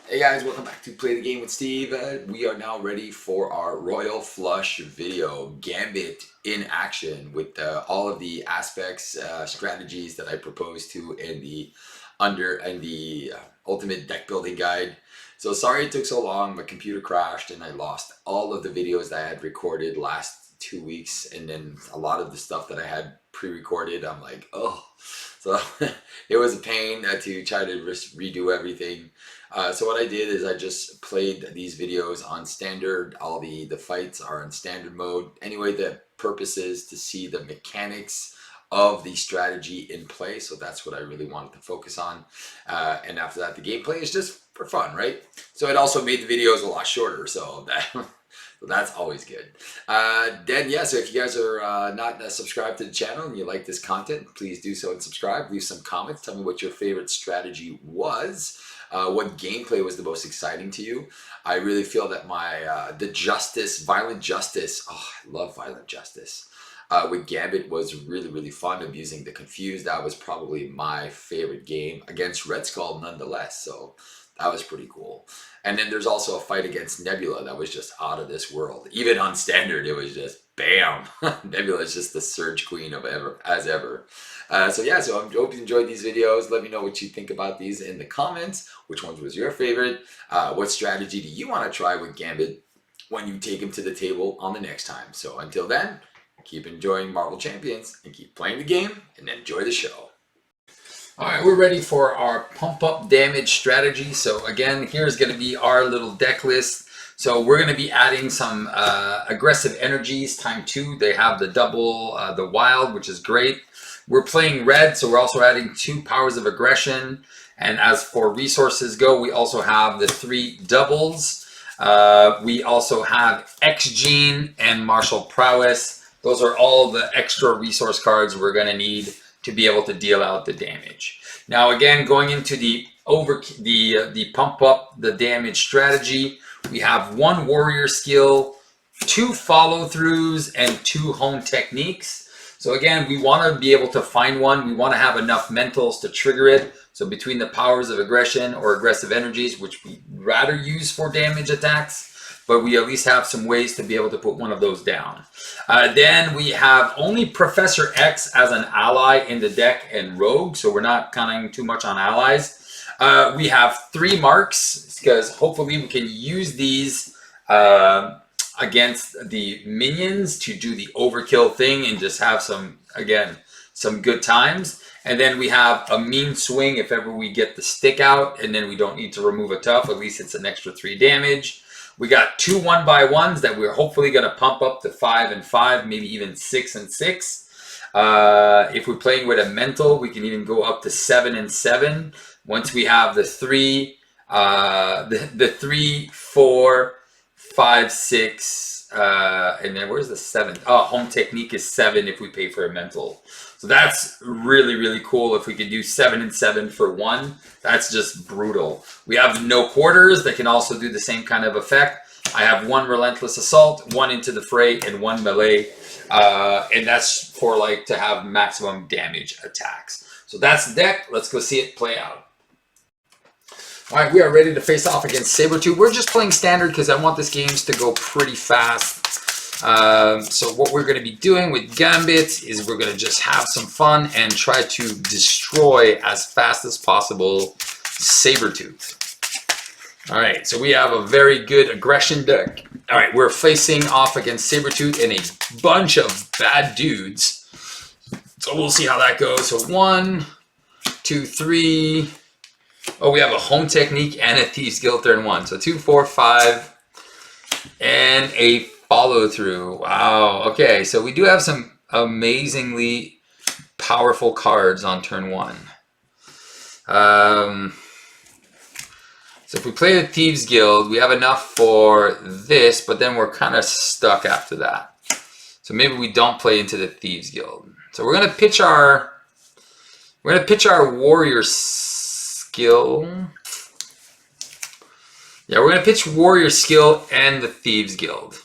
Hey guys, welcome back to Play the Game with Steve. We are now ready for our Royal Flush video, Gambit in action, with all of the aspects, strategies that I proposed to in the Ultimate Deck Building Guide. So sorry it took so long. My computer crashed and I lost all of the videos that I had recorded last 2 weeks, and then a lot of the stuff that I had pre-recorded. I'm like, oh, so it was a pain to try to redo everything. So what I did is I just played these videos on standard. All the fights are in standard mode. Anyway, the purpose is to see the mechanics of the strategy in play. So that's what I really wanted to focus on. And after that, the gameplay is just for fun, right? So it also made the videos a lot shorter. So that's always good. Then, yeah, so if you guys are not subscribed to the channel and you like this content, please do so and subscribe. Leave some comments. Tell me what your favorite strategy was. What gameplay was the most exciting to you? I really feel that my Violent Justice, oh, I love Violent Justice, with Gambit was really fun. Abusing the Confused, that was probably my favorite game against Red Skull nonetheless, so that was pretty cool. And then there's also a fight against Nebula that was just out of this world. Even on standard, it was just bam. Nebula is just the surge queen of ever. So yeah, so I hope you enjoyed these videos. Let me know what you think about these in the comments. Which ones was your favorite? What strategy do you want to try with Gambit when you take him to the table on the next time? So until then, keep enjoying Marvel Champions and keep playing the game and enjoy the show. All right, we're ready for our pump up damage strategy. So again, here's going to be our little deck list. So we're going to be adding some aggressive energies ×2. They have the double, the wild, which is great. We're playing red, so we're also adding 2 powers of aggression. And as for resources go, we also have the 3 doubles. We also have X-Gene and Martial Prowess. Those are all the extra resource cards we're going to need to be able to deal out the damage. Now again, going into the pump up the damage strategy, we have 1 warrior skill, 2 follow throughs, and 2 home techniques. So again, we want to be able to find one. We want to have enough mentals to trigger it. So between the powers of aggression or aggressive energies, which we rather use for damage attacks, but we at least have some ways to be able to put one of those down. Then we have only Professor X as an ally in the deck and Rogue, so we're not counting too much on allies. We have 3 marks, because hopefully we can use these against the minions to do the overkill thing and just have some good times. And then we have a mean swing if ever we get the stick out, and then we don't need to remove a tough. At least it's an extra 3 damage. We got 2 1x1s that we're hopefully going to pump up to 5 and 5, maybe even 6 and 6. If we're playing with a mental, we can even go up to 7 and 7. Once we have the 3, 3, 4, 5, 6, and then where's the 7th? Oh, home technique is 7 if we pay for a mental. So that's really cool. If we could do 7 and 7 for 1, that's just brutal. We have no quarters that can also do the same kind of effect. I have 1 relentless assault, 1 into the fray, and 1 melee, and that's for like to have maximum damage attacks. So that's the deck. Let's go see it play out. All right, we are ready to face off against Sabretooth. We're just playing standard because I want this game to go pretty fast. So what we're going to be doing with Gambit is we're going to just have some fun and try to destroy as fast as possible Sabretooth. All right, so we have a very good aggression deck. All right, we're facing off against Sabretooth and a bunch of bad dudes. So we'll see how that goes. So 1, 2, 3... Oh, we have a home technique and a Thieves Guild turn 1. So 2, 4, 5, and a follow through. Wow. Okay, so we do have some amazingly powerful cards on turn 1. So if we play the Thieves Guild, we have enough for this, but then we're kind of stuck after that. So maybe we don't play into the Thieves Guild. So we're gonna pitch our warrior skill. Yeah, we're going to pitch Warrior Skill and the Thieves Guild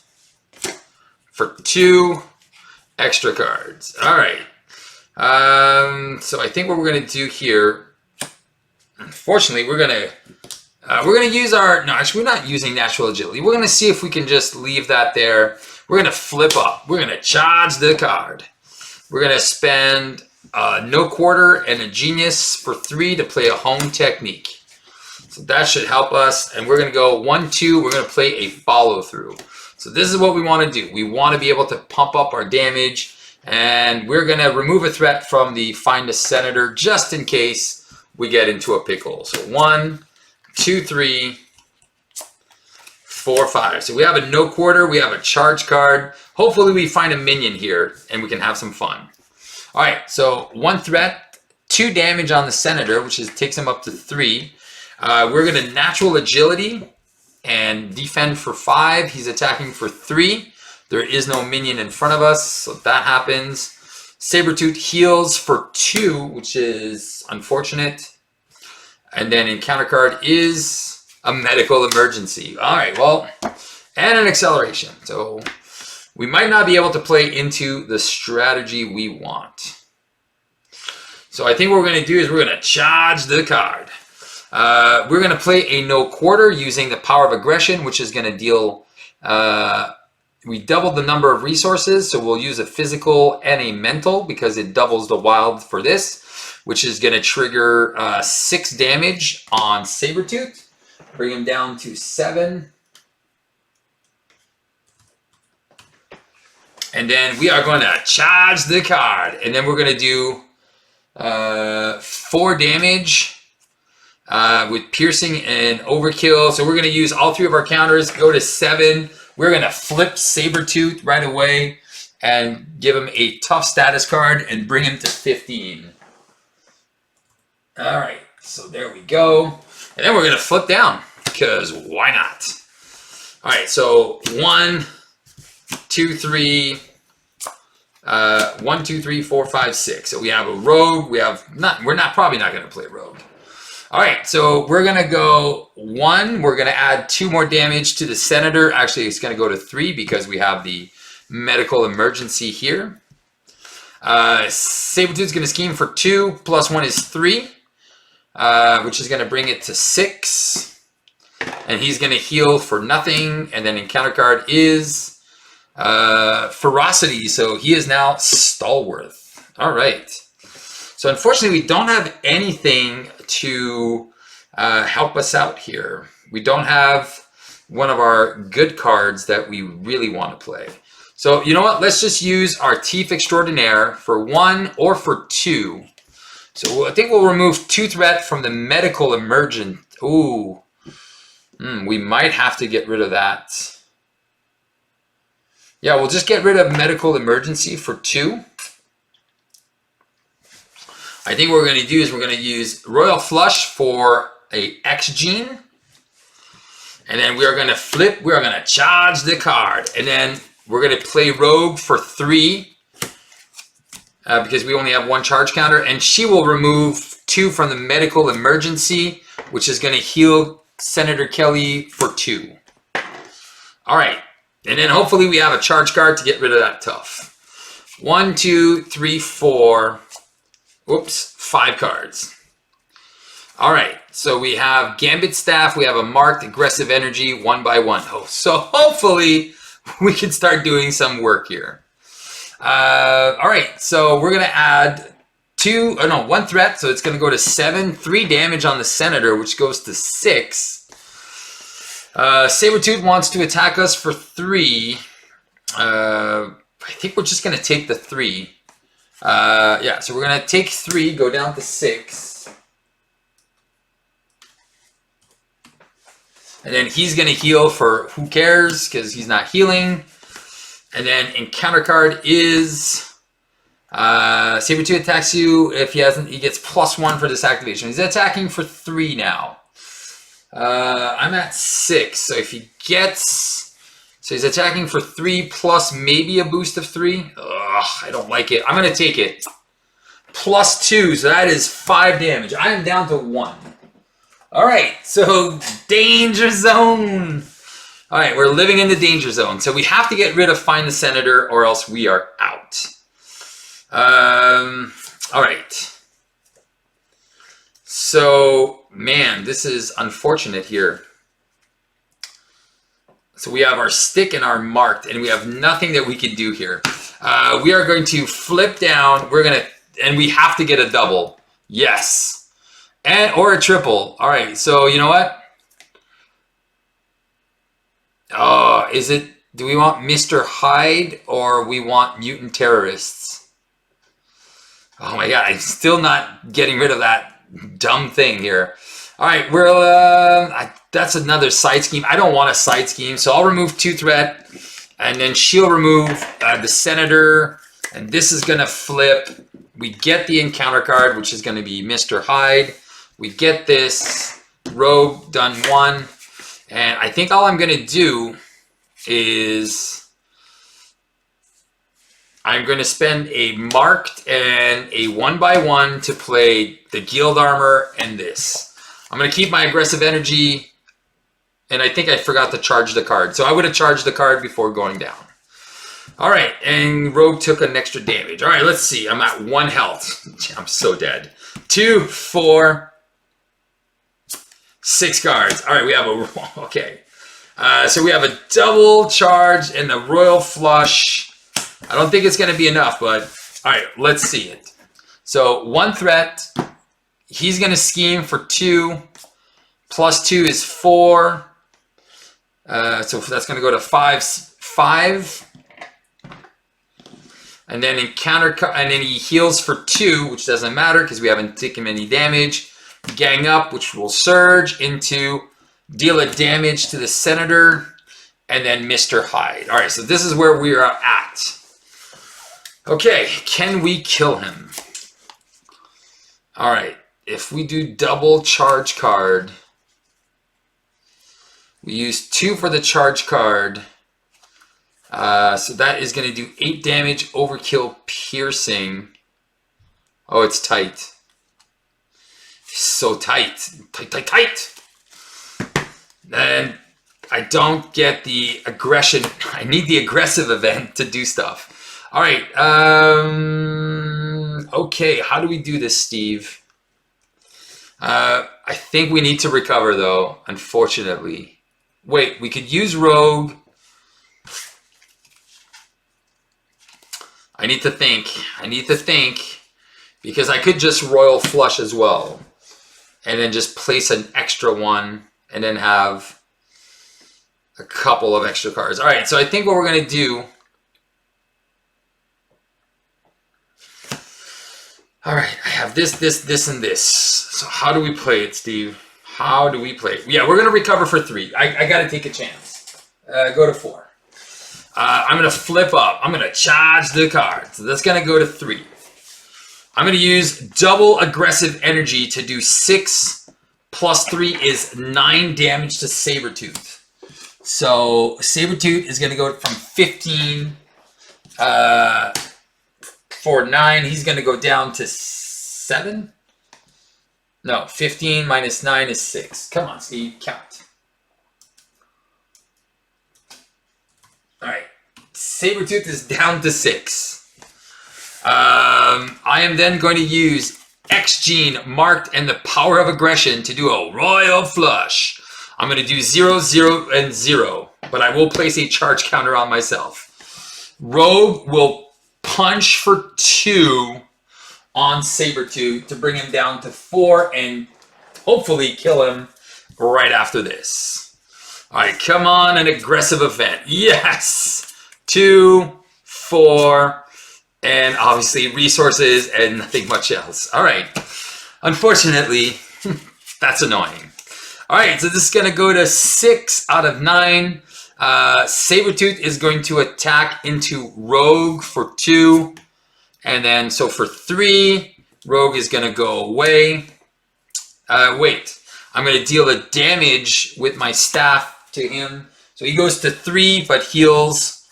for 2 extra cards. All right. So I think what we're going to do here, unfortunately, we're going to We're going to use our, no, actually we're not using natural agility. We're going to see if we can just leave that there. We're going to flip up. We're going to charge the card. We're going to spend no quarter and a genius for 3 to play a home technique. So that should help us. And we're going to go 1-2. We're going to play a follow through. So this is what we want to do. We want to be able to pump up our damage. And we're going to remove a threat from the Find a Senator just in case we get into a pickle. So 1, 2, 3, 4, 5. So we have a no quarter. We have a charge card. Hopefully we find a minion here and we can have some fun. All right, so 1 threat, 2 damage on the Senator, which takes him up to 3. We're going to natural agility and defend for 5. He's attacking for 3. There is no minion in front of us, so that happens. Sabretooth heals for 2, which is unfortunate. And then in counter card is a medical emergency. All right, well, and an acceleration. So we might not be able to play into the strategy we want. So I think what we're going to do is we're going to charge the card. We're going to play a no quarter using the power of aggression, which is going to deal... we doubled the number of resources, so we'll use a physical and a mental because it doubles the wild for this, which is going to trigger 6 damage on Sabretooth. Bring him down to 7. And then we are going to charge the card. And then we're going to do 4 damage with piercing and overkill. So we're going to use all 3 of our counters, go to 7. We're going to flip Sabretooth right away and give him a tough status card and bring him to 15. All right, so there we go. And then we're going to flip down because why not? All right, so 1, 2, 3, 1, 2, 3, 4, 5, 6. So we have a rogue. We're probably not going to play rogue. All right, so we're going to go 1. We're going to add 2 more damage to the Senator. Actually, it's going to go to 3 because we have the medical emergency here. Sabretooth's going to scheme for 2. Plus 1 is 3, which is going to bring it to 6. And he's going to heal for nothing. And then in counter card is Ferocity. So he is now Stalwart. All right. So unfortunately, we don't have anything to help us out here. We don't have one of our good cards that we really want to play. So you know what? Let's just use our Thief Extraordinaire for 1 or for 2. So I think we'll remove 2 threat from the medical emergent. Ooh, we might have to get rid of that. Yeah, we'll just get rid of medical emergency for 2. I think what we're going to do is we're going to use Royal Flush for a X gene. And then we are going to flip. We are going to charge the card. And then we're going to play Rogue for 3. Because we only have 1 charge counter. And she will remove 2 from the medical emergency, which is going to heal Senator Kelly for 2. All right. And then hopefully we have a charge card to get rid of that tough. 1, 2, 3, 4... Oops, 5 cards. All right, so we have Gambit Staff. We have a marked aggressive energy 1 by 1. Oh, so hopefully we can start doing some work here. All right, so we're going to add 1 threat. So it's going to go to 7. 3 damage on the Senator, which goes to 6. Sabretooth wants to attack us for 3. I think we're just going to take the 3. Yeah, so we're going to take 3, go down to 6. And then he's going to heal for who cares, because he's not healing. And then in counter card is Sabretooth attacks you. If he hasn't, he gets +1 for this activation. He's attacking for 3 now. I'm at 6, so if he gets... So he's attacking for 3 plus maybe a boost of 3. Ugh, I don't like it. I'm going to take it. +2, so that is 5 damage. I am down to 1. All right, so danger zone. All right, we're living in the danger zone. So we have to get rid of Find the Senator or else we are out. All right. So man, this is unfortunate here. So we have our stick and our marked, and we have nothing that we can do here. We are going to flip down. And we have to get a double. Yes. Or a triple. All right, so you know what? Oh, do we want Mr. Hyde or we want mutant terrorists? Oh my God, I'm still not getting rid of that dumb thing here. All right, that's another side scheme. I don't want a side scheme, so I'll remove 2 threat, and then she'll remove the senator, and this is gonna flip. We get the encounter card, which is gonna be Mr. Hyde. We get this rogue done 1, and I think all I'm gonna do is I'm going to spend a marked and a 1/1 to play the guild armor and this. I'm going to keep my aggressive energy, and I think I forgot to charge the card. So I would have charged the card before going down. All right, and rogue took an extra damage. All right, let's see. I'm at 1 health. I'm so dead. 2, 4, 6 cards. All right, we have a... Okay. So we have a double charge and the Royal Flush. I don't think it's going to be enough, but all right, let's see it. So 1 threat. He's going to scheme for 2. Plus 2 is 4. So that's going to go to 5. And then and then he heals for 2, which doesn't matter because we haven't taken any damage. Gang up, which will surge into deal a damage to the senator, and then Mr. Hyde. All right, so this is where we are at. Okay, can we kill him? All right, if we do double charge card, we use 2 for the charge card. So that is going to do 8 damage, overkill, piercing. Oh, it's tight. So tight. Tight. And I don't get the aggression. I need the aggressive event to do stuff. All right. Okay, how do we do this, Steve? I think we need to recover, though, unfortunately. Wait, we could use rogue. I need to think. Because I could just royal flush as well. And then just place an extra 1. And then have a couple of extra cards. All right, so I think what we're going to do... All right, I have this, and this. So how do we play it, Steve? How do we play it? Yeah, we're going to recover for 3. I got to take a chance. Go to 4. I'm going to flip up. I'm going to charge the card. So that's going to go to 3. I'm going to use double aggressive energy to do 6 plus 3 is 9 damage to Sabretooth. So Sabretooth is going to go from 15 for 9. He's going to go down to 7. No, 15 minus 9 is 6. Come on, Steve, count. All right, Sabretooth is down to 6. I am then going to use X gene marked and the power of aggression to do a royal flush. I'm going to do 0, 0, and 0, but I will place a charge counter on myself. Rogue will punch for 2 on Sabretooth to bring him down to 4 and hopefully kill him right after this. All right, come on, an aggressive event. Yes! 2, 4, and obviously resources and nothing much else. All right. Unfortunately, that's annoying. All right, so this is going to go to 6 out of 9. Sabretooth is going to attack into Rogue for 2. And then, so for 3, Rogue is going to go away. Wait, I'm going to deal a damage with my staff to him. So he goes to 3, but heals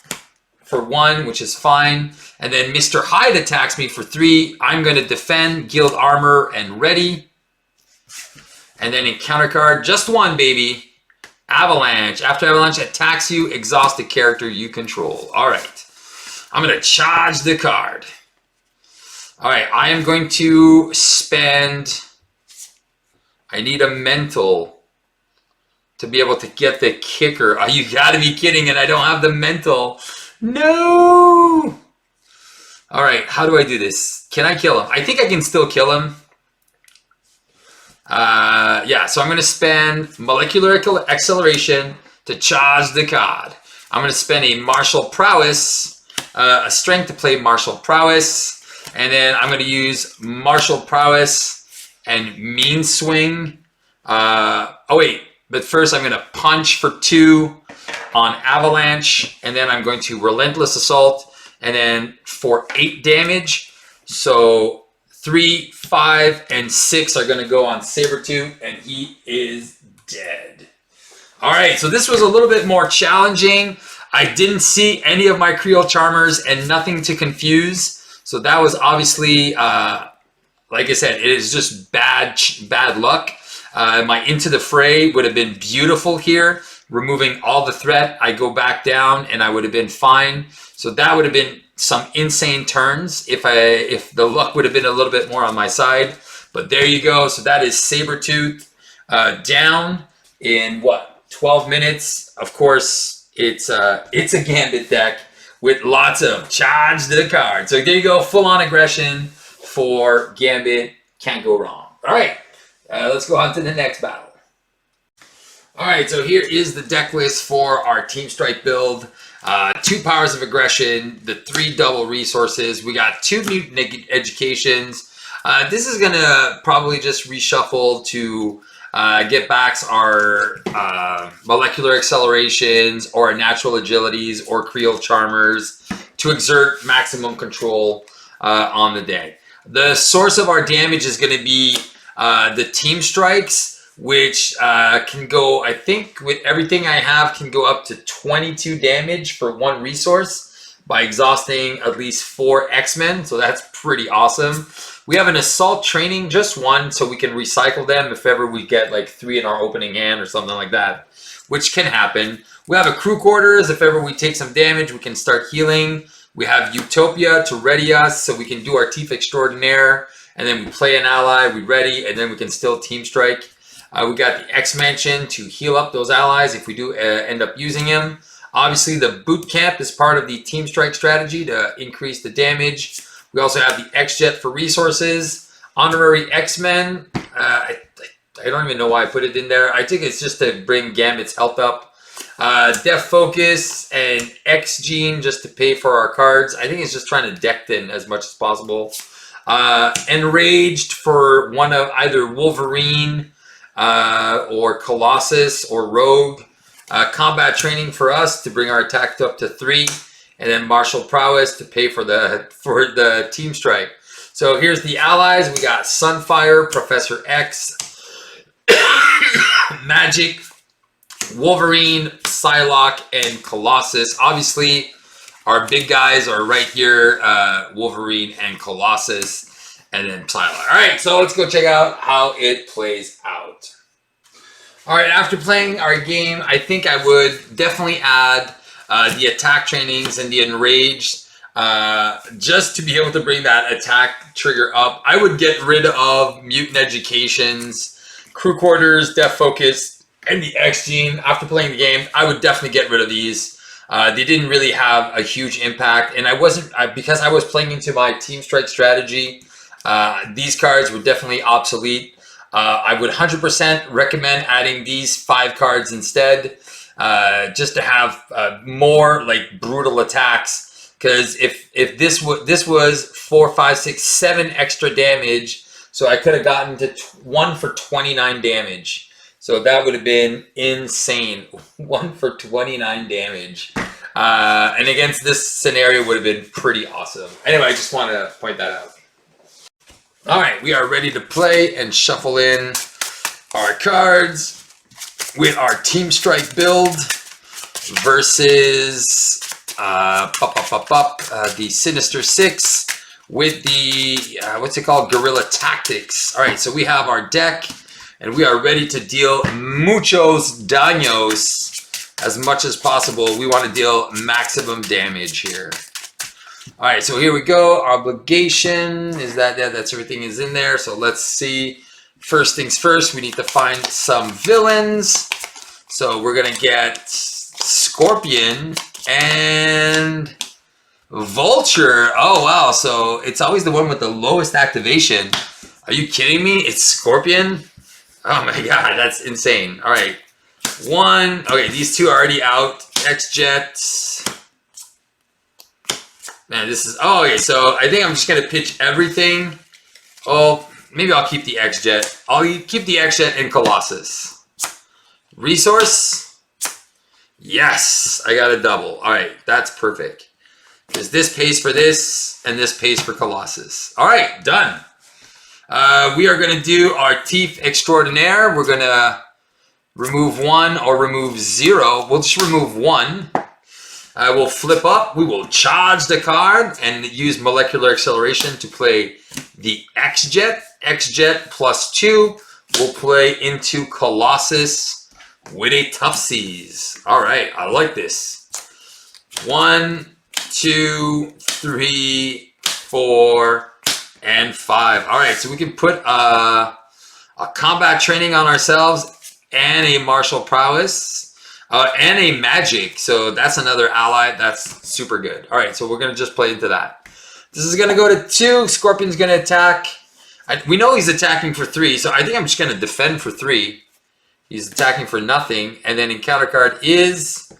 for 1, which is fine. And then Mr. Hyde attacks me for 3. I'm going to defend, guild armor, and ready. And then encounter card, just 1, baby. Avalanche. After Avalanche attacks you, exhaust the character you control. All right. I'm going to charge the card. All right. I am going to spend I need a mental to be able to get the kicker. Oh, you gotta be kidding, and I don't have the mental. No! All right, how do I do this? Can I kill him? I think I can still kill him. Yeah, so I'm going to spend molecular acceleration to charge the card. I'm going to spend a martial prowess, a strength to play martial prowess, and then I'm going to use martial prowess and mean swing. Oh wait, but first I'm going to punch for 2 on avalanche, and then I'm going to relentless assault, and then for 8 damage. So 3, 5, and 6 are going to go on Sabretooth, and he is dead. All right, so this was a little bit more challenging. I didn't see any of my Creole Charmers and nothing to confuse. So that was obviously, like I said, it is just bad luck. My Into the Fray would have been beautiful here. Removing all the threat, I go back down and I would have been fine. So that would have been some insane turns if the luck would have been a little bit more on my side. But there you go. So that is Sabretooth down in what, 12 minutes. Of course, it's a Gambit deck with lots of charge the card. So there you go, full on aggression for Gambit. Can't go wrong. All right, let's go on to the next battle. All right, so here is the deck list for our Team Strike build. 2 powers of aggression, the 3 double resources. We got 2 mutant educations. This is gonna probably just reshuffle to get back our molecular accelerations or natural agilities or Creole Charmers to exert maximum control on the day. The source of our damage is gonna be the Team Strikes, which can go, I think with everything I have, can go up to 22 damage for 1 resource by exhausting at least 4 X-Men, so that's pretty awesome. We have an Assault Training, just 1, so we can recycle them if ever we get like 3 in our opening hand or something like that, which can happen. We have a Crew Quarters, if ever we take some damage, we can start healing. We have Utopia to ready us, so we can do our Thief Extraordinaire, and then we play an ally, we ready, and then we can still Team Strike. We got the X-Mansion to heal up those allies if we do end up using him. Obviously, the Boot Camp is part of the Team Strike strategy to increase the damage. We also have the X-Jet for resources. Honorary X-Men. I don't even know why I put it in there. I think it's just to bring Gambit's health up. Def Focus and X-Gene just to pay for our cards. I think it's just trying to deck in as much as possible. Enraged for one of either Wolverine or Colossus or Rogue. Combat Training for us to bring our attack up to 3, and then Martial Prowess to pay for the Team Strike. So here's the allies. We got Sunfire, Professor X, Magic, Wolverine, Psylocke, and Colossus. Obviously, our big guys are right here, Wolverine and Colossus. And then Psylocke. All right, so let's go check out how it plays out. All right, after playing our game, I think I would definitely add the attack trainings and the enraged just to be able to bring that attack trigger up. I would get rid of mutant educations, Crew Quarters, Def Focus, and the X-Gene. After playing the game, I would definitely get rid of these. They didn't really have a huge impact, and I wasn't because I was playing into my Team Strike strategy. These cards were definitely obsolete. I would 100% recommend adding these 5 cards instead, just to have more like brutal attacks. Because if this was 4, 5, 6, 7 extra damage, so I could have gotten to 1 for 29 damage. So that would have been insane. 1 for 29 damage. And against this scenario would have been pretty awesome. Anyway, I just want to point that out. All right, we are ready to play and shuffle in our cards with our Team Strike build versus the Sinister Six with the, what's it called, Guerrilla Tactics. All right, so we have our deck, and we are ready to deal muchos daños as much as possible. We want to deal maximum damage here. All right, so here we go. Obligation is that, yeah, that's everything is in there. So let's see. first things first, we need to find some villains. So we're gonna get Scorpion and Vulture. Oh wow, so it's always the one with the lowest activation. Are you kidding me? It's Scorpion? Oh my god, that's insane. All right, one. Okay, these two are already out. X-Jet. Man, this is... Oh, okay, so I think I'm just going to pitch everything. Oh, maybe I'll keep the X-Jet. I'll keep the X-Jet and Colossus. Resource? Yes, I got a double. All right, that's perfect. Because this pays for this, and this pays for Colossus. All right, done. We are going to do our Thief Extraordinaire. We're going to remove 1 or remove 0. We'll just remove 1. We'll flip up. We will charge the card and use Molecular Acceleration to play the X-Jet. X-Jet +2 will play into Colossus with a Tuftsies. All right, I like this. 1, 2, 3, 4, and 5. All right, so we can put a combat training on ourselves and a martial prowess and a magic. So that's another ally. That's super good. All right, so we're going to just play into that. This is going to go to 2. Scorpion's going to attack. We know he's attacking for 3, so I think I'm just going to defend for 3. He's attacking for nothing. And then encounter card is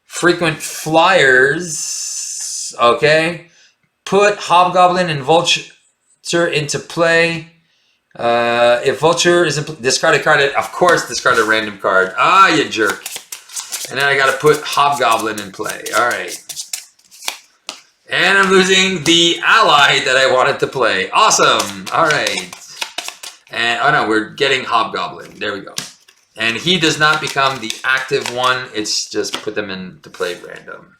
Frequent Flyers. Okay. Put Hobgoblin and Vulture into play. If Vulture is discard a card, of course discard a random card. Ah, you jerk. And then I got to put Hobgoblin in play. All right. And I'm losing the ally that I wanted to play. Awesome. All right. And oh no, we're getting Hobgoblin. There we go. And he does not become the active one. It's just put them into play random.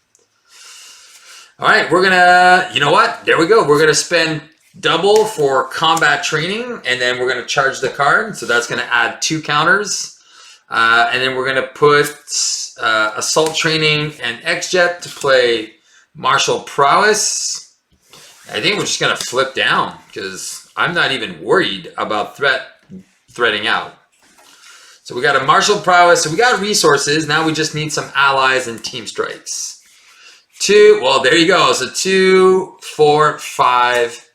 All right, we're gonna, you know what? There we go. We're gonna spend double for combat training, and then we're gonna charge the card. So that's gonna add 2 counters. And then we're gonna put assault training and X-Jet to play martial prowess. I think we're just gonna flip down because I'm not even worried about threading out. So we got a martial prowess. So we got resources. Now we just need some allies and team strikes. 2. Well, there you go. So 2, 4, 5,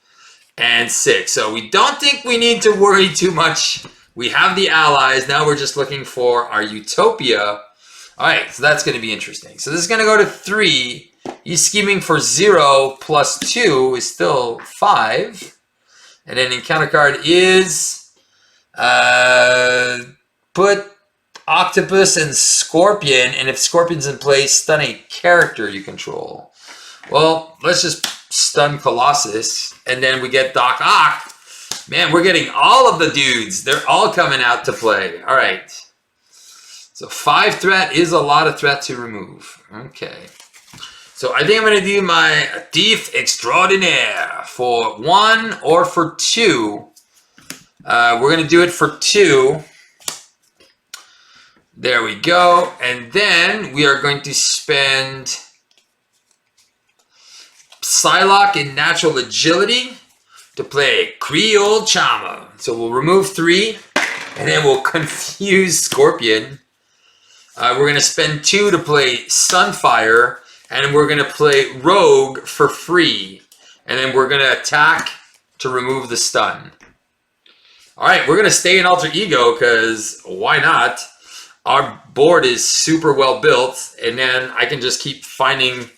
and 6. So we don't think we need to worry too much. We have the allies. Now we're just looking for our Utopia. All right, so that's going to be interesting. So this is going to go to 3. He's scheming for 0 plus 2 is still 5. And then encounter card is put Octopus and Scorpion. And if Scorpion's in play, stun a character you control. Well, let's just stun Colossus. And then we get Doc Ock. Man, we're getting all of the dudes. They're all coming out to play. All right. So 5 threat is a lot of threat to remove. Okay. So I think I'm going to do my Thief Extraordinaire for 1 or for 2. We're going to do it for 2. There we go. And then we are going to spend Psylocke in Natural Agility to play Creole Charmer. So we'll remove 3, and then we'll confuse Scorpion. We're going to spend 2 to play Sunfire, and we're going to play Rogue for free. And then we're going to attack to remove the stun. All right, we're going to stay in Alter Ego because why not? Our board is super well built, and then I can just keep finding...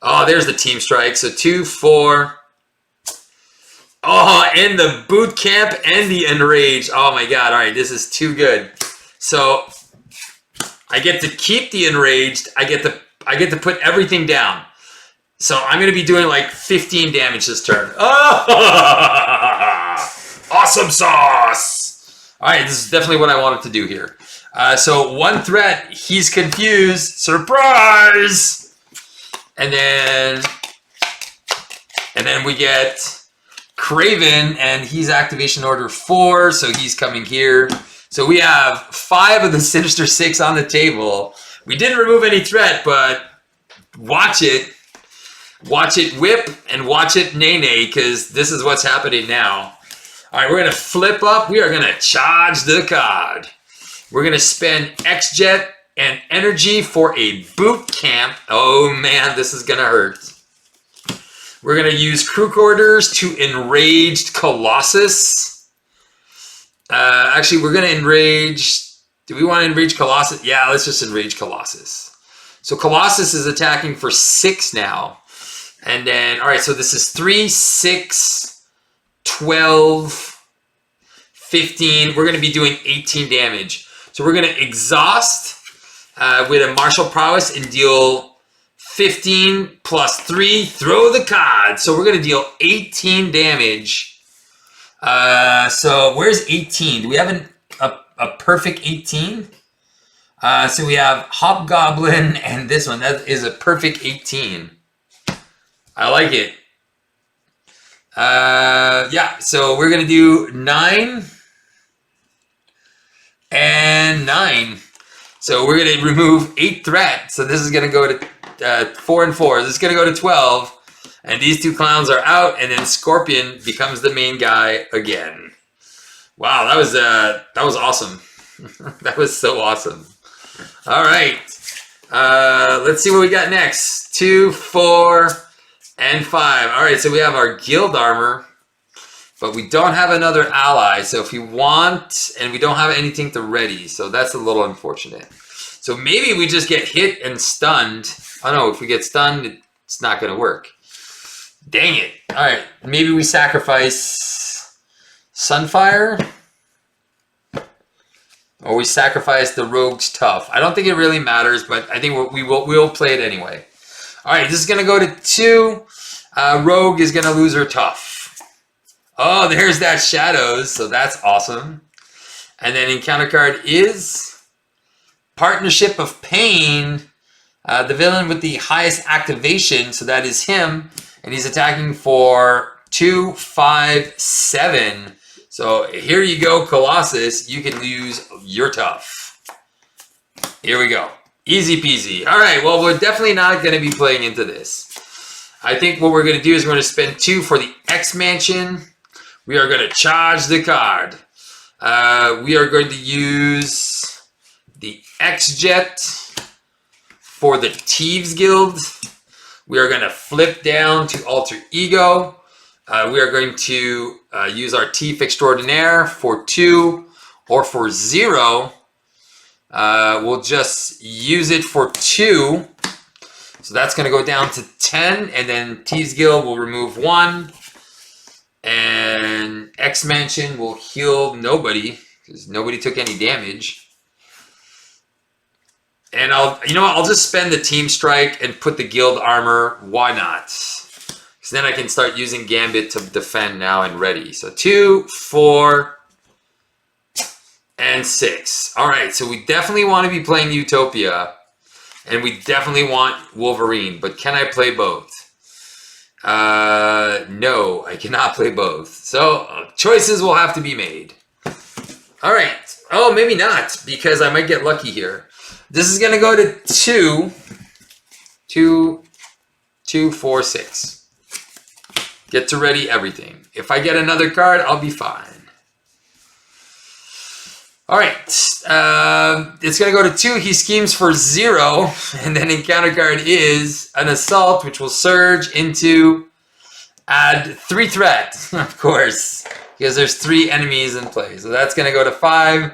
Oh, there's the team strike. So 2, 4... Oh, and the boot camp and the enrage. Oh my god, all right, this is too good. So I get to keep the enraged. I get to put everything down. So I'm going to be doing like 15 damage this turn. Oh! Awesome sauce. All right, this is definitely what I wanted to do here. So 1 threat, he's confused. Surprise! And then we get Craven, and he's activation order 4, so he's coming here. So we have 5 of the Sinister 6 on the table. We didn't remove any threat, but watch it. Watch it whip and watch it nay-nay, because this is what's happening now. All right, we're going to flip up. We are going to charge the card. We're going to spend X-Jet and energy for a boot camp. Oh man, this is going to hurt. We're going to use crew quarters to enraged Colossus. Actually, we're going to enrage. Do we want to enrage Colossus? Yeah, let's just enrage Colossus. So Colossus is attacking for 6 now. And then, all right, so this is 3, 6, 12, 15. We're going to be doing 18 damage. So we're going to exhaust with a martial prowess and deal 15 plus 3, throw the card. So we're going to deal 18 damage. So where's 18? Do we have a perfect 18? So we have Hobgoblin and this one. That is a perfect 18. I like it. Yeah, so we're going to do 9 and 9. So we're going to remove 8 threat. So this is going to go to 4 and 4. This is going to go to 12. And these 2 clowns are out. And then Scorpion becomes the main guy again. Wow, that was awesome. That was so awesome. All right. Let's see what we got next. 2, 4, and 5. All right, so we have our guild armor. But we don't have another ally. So if we want, and we don't have anything to ready. So that's a little unfortunate. So maybe we just get hit and stunned. Oh no, if we get stunned, it's not going to work. Dang it. All right, maybe we sacrifice Sunfire. Or we sacrifice the Rogue's Tough. I don't think it really matters, but I think we'll play it anyway. All right, this is going to go to 2. Rogue is going to lose her Tough. Oh, there's that Shadows, so that's awesome. And then encounter card is Partnership of Pain. The villain with the highest activation, so that is him. And he's attacking for 2, 5, 7. So here you go, Colossus. You can use your Tough. Here we go. Easy peasy. All right, well, we're definitely not going to be playing into this. I think what we're going to do is we're going to spend 2 for the X-Mansion. We are going to charge the card. We are going to use the X-Jet for the Thieves Guild. We are going to flip down to Alter Ego. We are going to use our Thief Extraordinaire for 2 or for 0. We'll just use it for 2. So that's going to go down to 10. And then Thieves Guild will remove 1. And X-Mansion will heal nobody because nobody took any damage. And I'll just spend the Team Strike and put the Guild Armor. Why not? Because then I can start using Gambit to defend now and ready. So 2, 4, and 6. All right, so we definitely want to be playing Utopia. And we definitely want Wolverine. But can I play both? No, I cannot play both. So choices will have to be made. All right. Oh, maybe not, because I might get lucky here. This is going to go to 2. 2, 2, 4, 6. Get to ready everything. If I get another card, I'll be fine. All right. It's going to go to 2. He schemes for 0. And then encounter card is an Assault, which will surge into add 3 threat, of course, because there's 3 enemies in play. So that's going to go to 5.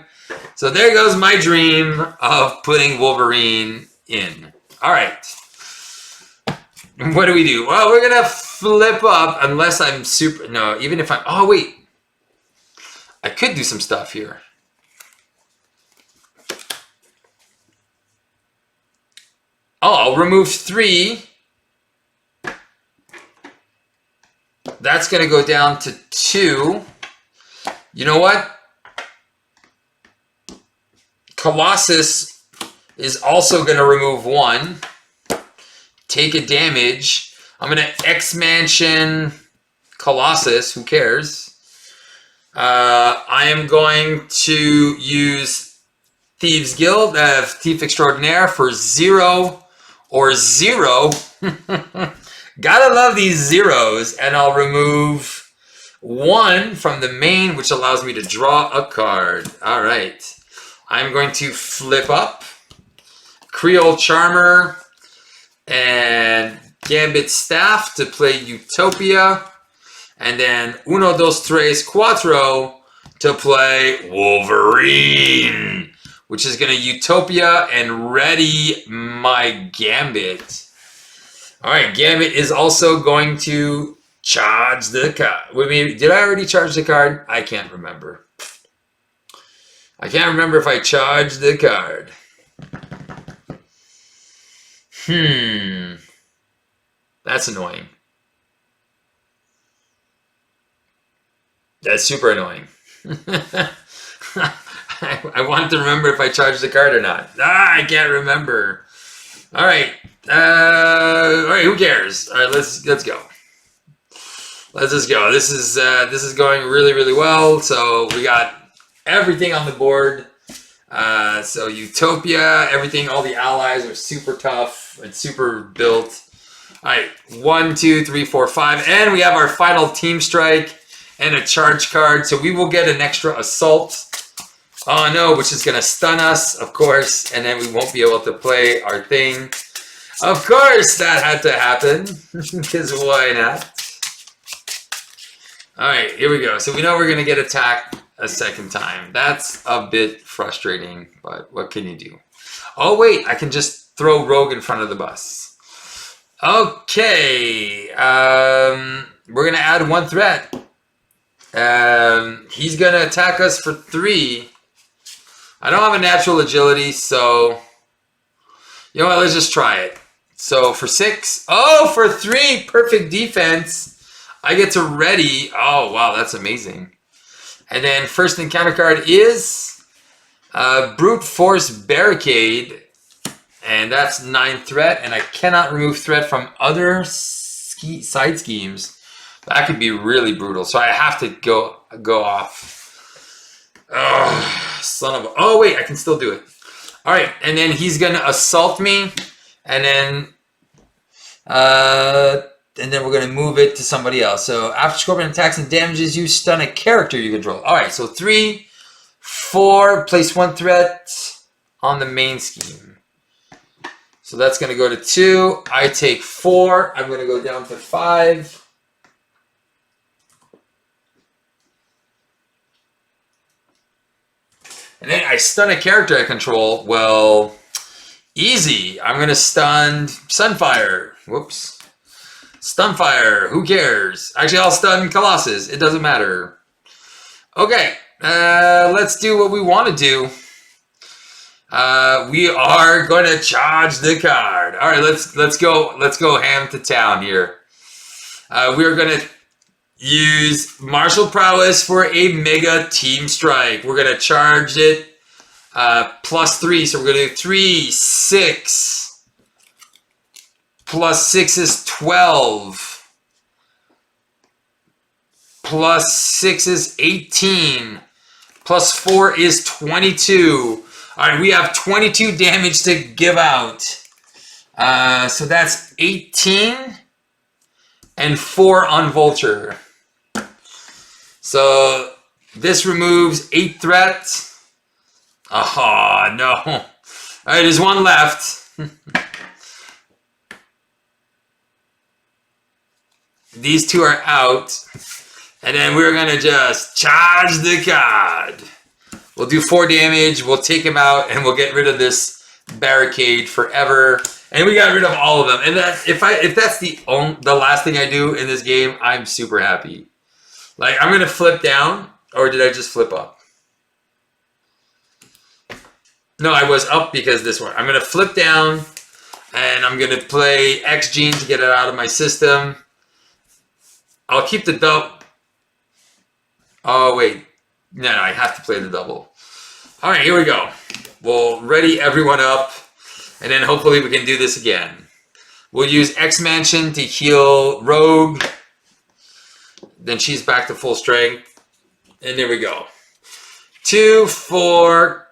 So there goes my dream of putting Wolverine in. All right. What do we do? Well, we're going to flip up unless I'm super... No, even if I'm... Oh, wait. I could do some stuff here. Oh, I'll remove 3. That's going to go down to 2. You know what? Colossus is also going to remove 1. Take a damage. I'm going to X-Mansion Colossus. Who cares? I am going to use Thieves Guild, Thief Extraordinaire for 0 or 0. Gotta love these zeros. And I'll remove 1 from the main, which allows me to draw a card. All right. I'm going to flip up Creole Charmer and Gambit Staff to play Utopia. And then Uno, Dos, Tres, Cuatro to play Wolverine, which is going to Utopia and ready my Gambit. All right, Gambit is also going to charge the card. Did I already charge the card? I can't remember. I can't remember if I charged the card. That's annoying. That's super annoying. I want to remember if I charged the card or not. I can't remember. All right. All right. Who cares? All right. Let's go. Let's just go. This is going really, really well. So we got everything on the board. So Utopia, everything, all the allies are super tough and super built. All right. 1, 2, 3, 4, 5, and we have our final team strike and a charge card. So we will get an extra assault. Oh no, which is gonna stun us, of course, and then we won't be able to play our thing. Of course that had to happen, because why not? Alright, here we go. So we know we're gonna get attacked a second time. That's a bit frustrating, but what can you do? Oh wait, I can just throw Rogue in front of the bus. Okay, we're gonna add 1 threat. He's gonna attack us for 3. I don't have a natural agility, so you know what? Let's just try it. So for 6, oh, for 3, perfect defense. I get to ready. Oh wow, that's amazing. And then first encounter card is Brute Force Barricade, and that's 9 threat. And I cannot remove threat from other side schemes. That could be really brutal. So I have to go off. Oh, son of a... Oh, wait. I can still do it. All right. And then he's going to assault me. And then we're going to move it to somebody else. So after Scorpion attacks and damages you, stun a character you control. All right. So 3, 4, place 1 threat on the main scheme. So that's going to go to 2. I take 4. I'm going to go down to 5. And then I stun a character I control. Well, easy. I'm going to stun Sunfire. Whoops. Stunfire. Who cares? Actually, I'll stun Colossus. It doesn't matter. Okay. Let's do what we want to do. We are going to charge the card. All right, let's go ham to town here. We are going to use Martial Prowess for a Mega Team Strike. We're going to charge it +3. So we're going to do 3, 6. +6 is 12. +6 is 18. +4 is 22. All right, we have 22 damage to give out. So that's 18 and 4 on Vulture. So this removes 8 threats. Oh, no. All right, there's 1 left. These 2 are out. And then we're going to just charge the card. We'll do 4 damage. We'll take him out, and we'll get rid of this barricade forever. And we got rid of all of them. And that, if that's the last thing I do in this game, I'm super happy. Like, I'm going to flip down, or did I just flip up? No, I was up because this one. I'm going to flip down, and I'm going to play X Gene to get it out of my system. I'll keep the double. Oh, wait. No, I have to play the double. All right, here we go. We'll ready everyone up, and then hopefully we can do this again. We'll use X Mansion to heal Rogue. Then she's back to full strength. And there we go. 2, 4.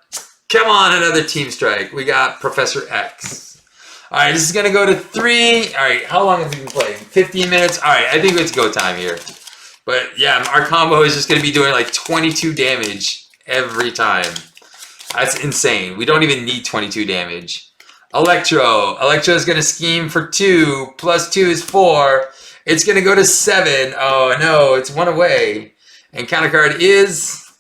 Come on, another team strike. We got Professor X. All right, this is going to go to 3. All right, how long have we been playing? 15 minutes? All right, I think it's go time here. But yeah, our combo is just going to be doing like 22 damage every time. That's insane. We don't even need 22 damage. Electro. Electro is going to scheme for 2. Plus 2 is 4. It's going to go to 7. Oh no, it's 1 away. And counter card is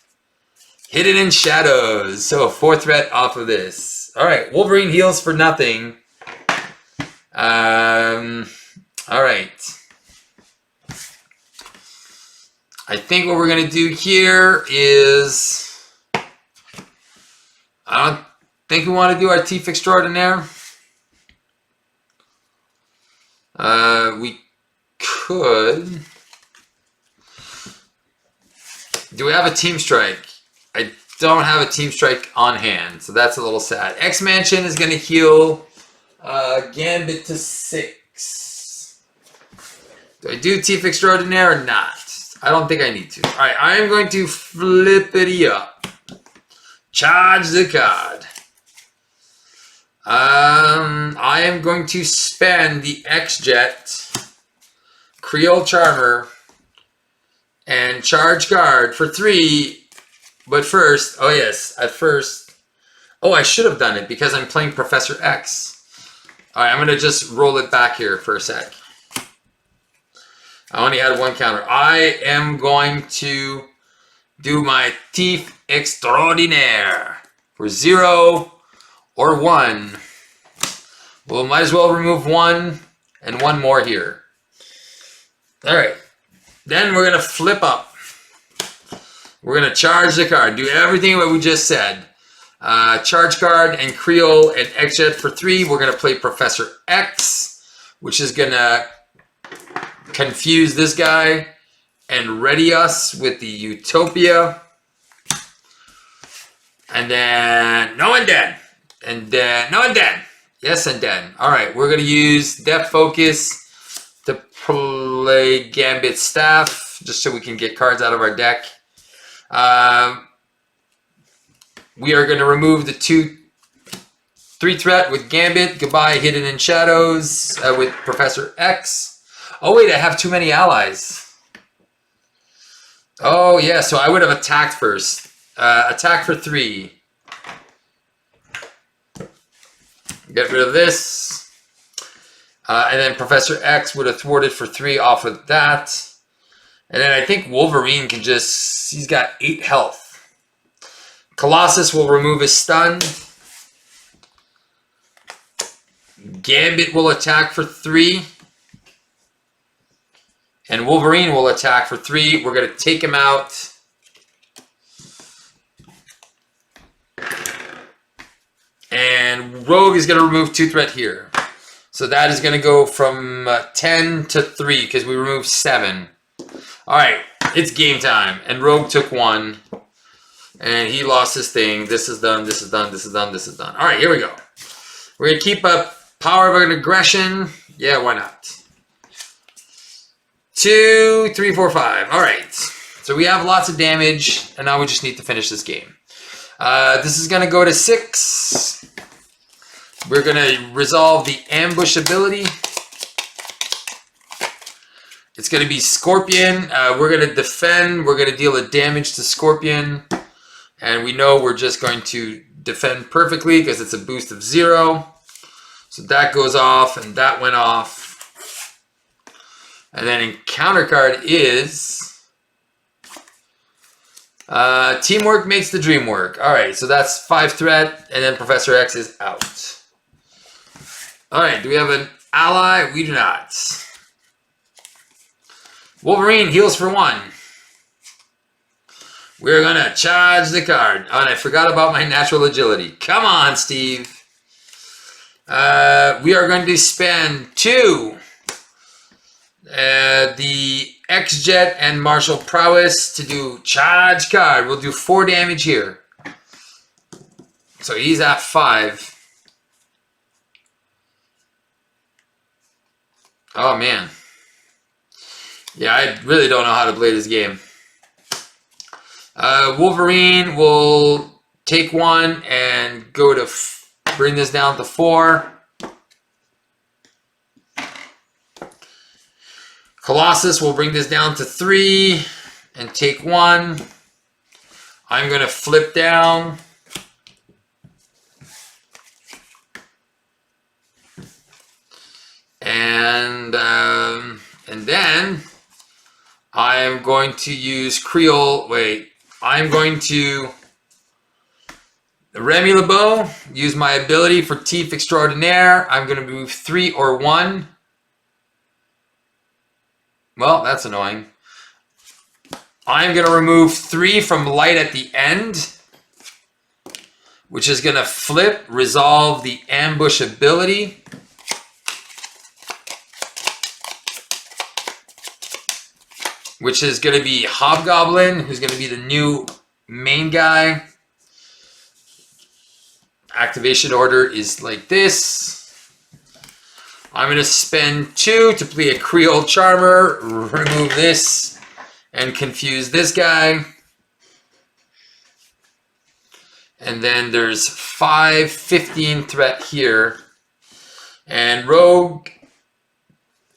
Hidden in Shadows. So a 4 threat off of this. Alright, Wolverine heals for nothing. Alright. I think what we're going to do here is... I don't think we want to do our Thief Extraordinaire. We could. Do we have a Team Strike? I don't have a Team Strike on hand, so that's a little sad. X-Mansion is going to heal Gambit to 6. Do I do Thief Extraordinaire or not? I don't think I need to. Alright, I am going to flippity up. Charge the card. I am going to spend the X-Jet, Creole Charmer, and charge card for 3. But first, oh yes, at first, oh, I should have done it because I'm playing Professor X. Alright, I'm going to just roll it back here for a sec. I only had 1 counter. I am going to do my Thief Extraordinaire for 0 or 1. Well, might as well remove 1 and 1 more here. Alright. Then we're going to flip up. We're going to charge the card. Do everything what we just said. Charge card and Creole and X-Jet for 3. We're going to play Professor X, which is going to confuse this guy and ready us with the Utopia. And then no and then. And then no and then. Yes and then. Alright, we're going to use Depth Focus to play Gambit Staff, just so we can get cards out of our deck. We are going to remove the 3 threat with Gambit. Goodbye, Hidden in Shadows with Professor X. Oh wait, I have too many allies. Oh yeah, so I would have attacked first. Attack for 3. Get rid of this. And then Professor X would have thwarted for 3 off of that. And then I think Wolverine can just... He's got 8 health. Colossus will remove his stun. Gambit will attack for 3. And Wolverine will attack for 3. We're going to take him out. And Rogue is going to remove 2 threat here. So that is going to go from 10 to 3 because we removed 7. Alright, it's game time. And Rogue took 1. And he lost his thing. This is done, this is done, this is done, this is done. Alright, here we go. We're going to keep up Power of Aggression. Yeah, why not? 2, 3, 4, 5. Alright. So we have lots of damage. And now we just need to finish this game. This is going to go to 6. We're going to resolve the ambush ability. It's going to be Scorpion. We're going to defend. We're going to deal a damage to Scorpion. And we know we're just going to defend perfectly because it's a boost of 0. So that goes off and that went off. And then in counter card is... teamwork makes the dream work. Alright, so that's 5 threat, and then Professor X is out. Alright, do we have an ally? We do not. Wolverine heals for 1. We're gonna charge the card. Oh, and I forgot about my natural agility. Come on, Steve. We are going to spend 2. The X-Jet and Martial Prowess to do charge card. We'll do 4 damage here. So he's at 5. Oh man. Yeah, I really don't know how to play this game. Wolverine will take 1 and go to bring this down to 4. Colossus will bring this down to 3 and take 1. I'm going to flip down. And then I am going to use Creole. Wait, I'm going to Remy LeBeau, use my ability for Thief Extraordinaire. I'm going to move 3 or 1. Well, that's annoying. I'm going to remove 3 from light at the end, which is going to flip, resolve the ambush ability. Which is going to be Hobgoblin, who's going to be the new main guy. Activation order is like this. I'm going to spend 2 to play a Creole Charmer, remove this, and confuse this guy. And then there's 5, 15 threat here. And Rogue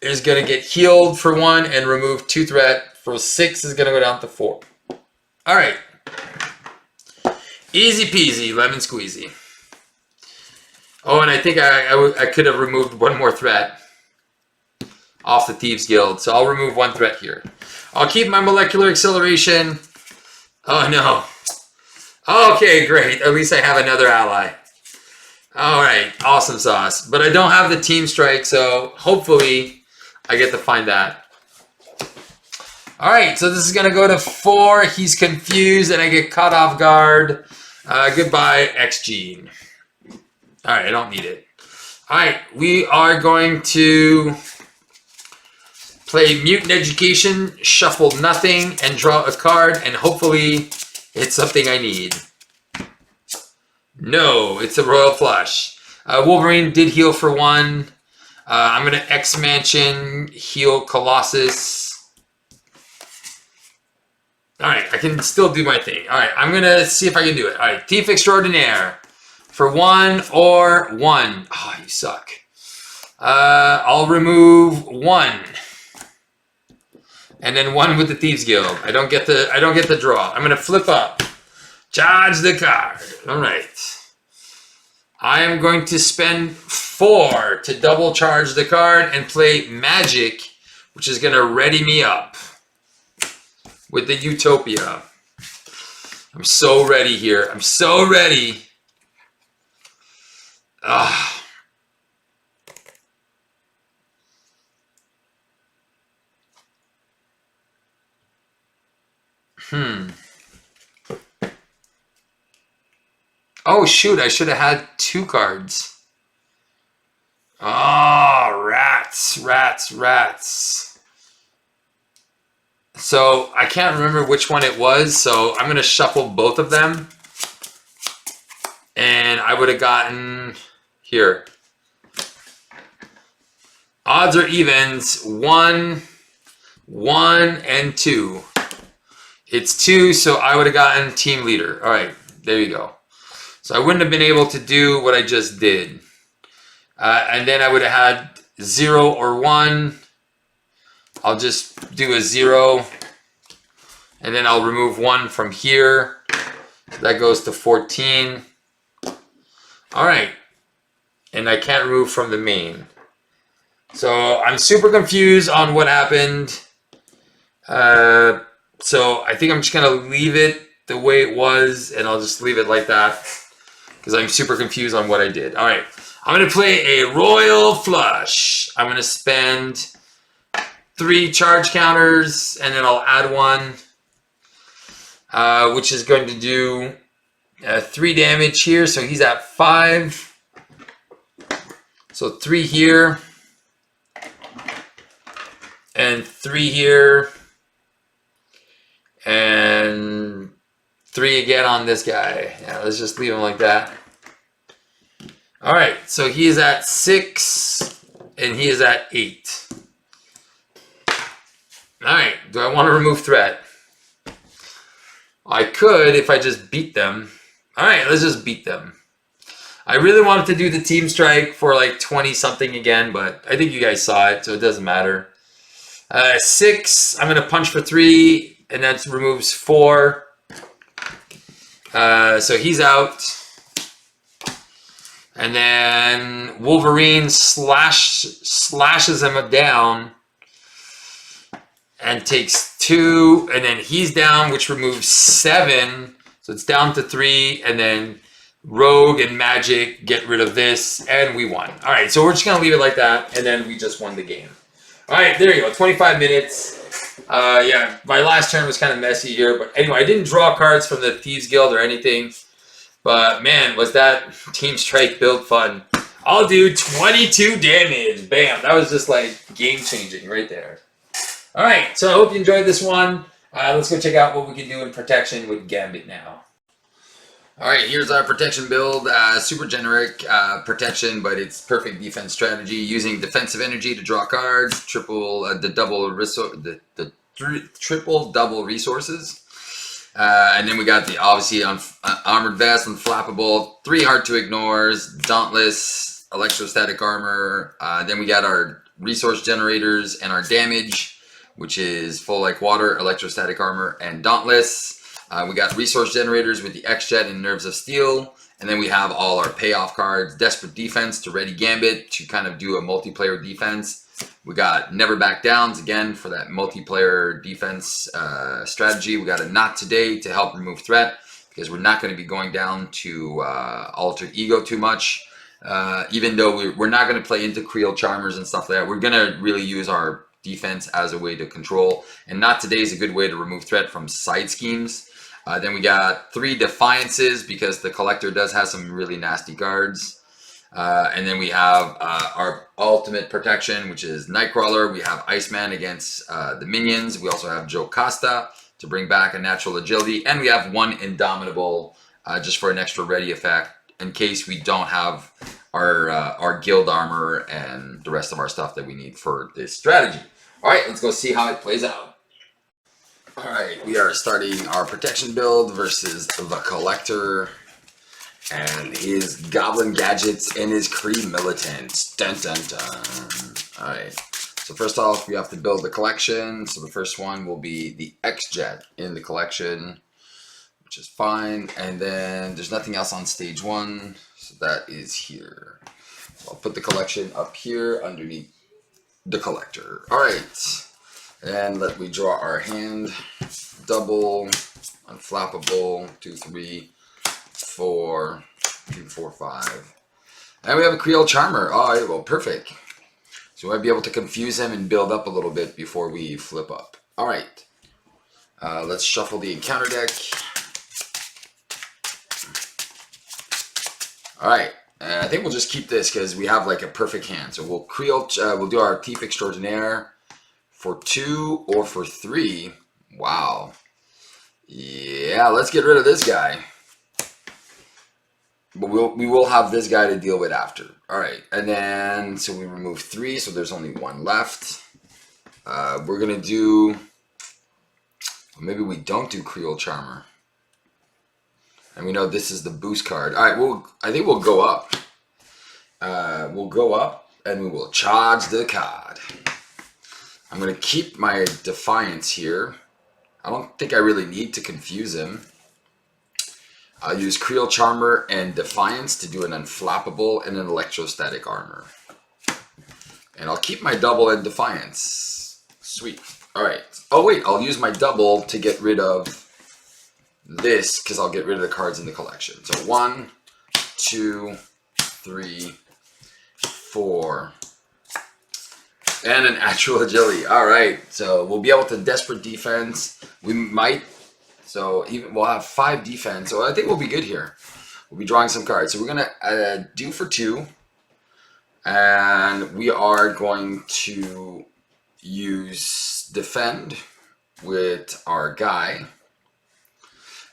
is going to get healed for 1 and remove 2 threat. For 6 is going to go down to 4. All right. Easy peasy, lemon squeezy. Oh, and I think I could have removed 1 more threat off the Thieves Guild. So I'll remove 1 threat here. I'll keep my molecular acceleration. Oh, no. Okay, great. At least I have another ally. All right. Awesome sauce. But I don't have the team strike, so hopefully I get to find that. All right, so this is going to go to 4. He's confused, and I get caught off guard. Goodbye, X-Gene. All right, I don't need it. All right, we are going to play Mutant Education, shuffle nothing, and draw a card, and hopefully it's something I need. No, it's a Royal Flush. Wolverine did heal for 1. I'm going to X-Mansion, heal Colossus. All right, I can still do my thing. All right, I'm going to see if I can do it. All right, Thief Extraordinaire for 1 or 1. Oh, you suck. I'll remove 1. And then 1 with the Thieves Guild. I don't get the draw. I'm going to flip up. Charge the card. All right. I am going to spend 4 to double charge the card and play Magic, which is going to ready me up with the Utopia. I'm so ready here. I'm so ready. Oh, shoot. I should have had 2 cards. Oh, rats, rats, rats. So I can't remember which one it was, so I'm going to shuffle both of them. And I would have gotten here. Odds or evens, 1, 1, and 2. It's 2, so I would have gotten team leader. All right, there you go. So I wouldn't have been able to do what I just did. And then I would have had 0 or 1. I'll just do a 0. And then I'll remove 1 from here. So that goes to 14. All right. And I can't remove from the main. So I'm super confused on what happened. So I think I'm just going to leave it the way it was. And I'll just leave it like that. Because I'm super confused on what I did. All right. I'm going to play a Royal Flush. I'm going to spend 3 charge counters. And then I'll add 1. Which is going to do 3 damage here. So he's at 5. So 3 here. And 3 here. And 3 again on this guy. Yeah, let's just leave him like that. All right, so he is at 6 and he is at 8. All right, do I want to remove threat? I could if I just beat them. All right, let's just beat them. I really wanted to do the team strike for like 20 something again, but I think you guys saw it, so it doesn't matter. 6, I'm going to punch for 3, and that removes 4. So he's out. And then Wolverine slashes him down and takes 2, and then he's down, which removes 7. So it's down to 3, and then Rogue and Magic get rid of this, and we won. All right, so we're just going to leave it like that, and then we just won the game. All right, there you go, 25 minutes. Yeah, my last turn was kind of messy here, but anyway, I didn't draw cards from the Thieves Guild or anything. But man, was that Team Strike build fun. I'll do 22 damage. Bam. That was just like game changing right there. All right. So I hope you enjoyed this one. Let's go check out what we can do in protection with Gambit now. All right. Here's our protection build. Super generic protection, but it's perfect defense strategy using defensive energy to draw cards, triple double resources. And then we got the obviously armored vest, unflappable, 3 hard to ignores, dauntless, electrostatic armor. Then we got our resource generators and our damage, which is full like water, electrostatic armor, and dauntless. We got resource generators with the X-Jet and nerves of steel. And then we have all our payoff cards, desperate defense to ready Gambit to kind of do a multiplayer defense. We got Never Back Downs, again, for that multiplayer defense strategy. We got a Not Today to help remove threat, because we're not going to be going down to Altered Ego too much. Even though we're not going to play into Creel Charmers and stuff like that, we're going to really use our defense as a way to control. And Not Today is a good way to remove threat from side schemes. Then we got 3 Defiances, because the Collector does have some really nasty cards. And then we have our ultimate protection, which is Nightcrawler. We have Iceman against the minions. We also have Joe Costa to bring back a natural agility. And we have 1 Indomitable just for an extra ready effect in case we don't have our guild armor and the rest of our stuff that we need for this strategy. All right, let's go see how it plays out. All right, we are starting our protection build versus the Collector and his Goblin Gadgets and his Kree Militants. Dun dun dun. Alright, so first off, we have to build the collection. So the first one will be the X-Jet in the collection, which is fine. And then there's nothing else on stage 1, so that is here. So I'll put the collection up here underneath the Collector. Alright, and let me draw our hand. Double, unflappable, 2, 3, 4, 2, 4, 5. And we have a Creel Charmer. All right, well, perfect. So we might be able to confuse him and build up a little bit before we flip up. All right. Let's shuffle the encounter deck. All right. I think we'll just keep this because we have like a perfect hand. So we'll do our Thief Extraordinaire for 2 or for 3. Wow. Yeah, let's get rid of this guy. But we will have this guy to deal with after. All right, and then so we remove 3, so there's only 1 left. We're gonna do. Maybe we don't do Creel Charmer. And we know this is the boost card. All right, I think we'll go up. We'll go up and we will charge the card. I'm gonna keep my Defiance here. I don't think I really need to confuse him. I'll use Creel Charmer and Defiance to do an unflappable and an electrostatic armor. And I'll keep my double and Defiance. Sweet. Alright. Oh wait, I'll use my double to get rid of this, because I'll get rid of the cards in the collection. So 1, 2, 3, 4. And an actual agility. Alright, so we'll be able to desperate defense. We might... So even we'll have 5 defense. So I think we'll be good here. We'll be drawing some cards. So we're gonna do for 2, and we are going to use defend with our guy,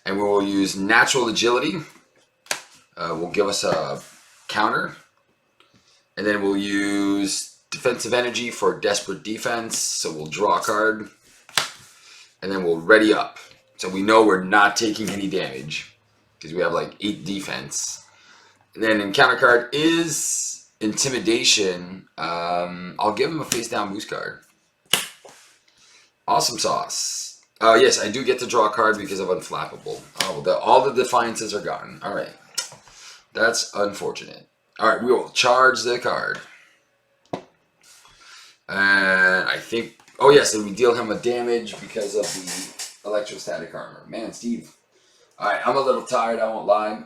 and we will use natural agility. Will give us a counter, and then we'll use defensive energy for desperate defense. So we'll draw a card, and then we'll ready up. So we know we're not taking any damage because we have like 8 defense. And then encounter card is Intimidation. I'll give him a face down boost card. Awesome sauce. Oh, yes, I do get to draw a card because of Unflappable. Oh, well, all the defiances are gone. All right. That's unfortunate. All right, we will charge the card. And I think... Oh, yes, and we deal him a damage because of the electrostatic armor. Man, Steve. All right, I'm a little tired, I won't lie.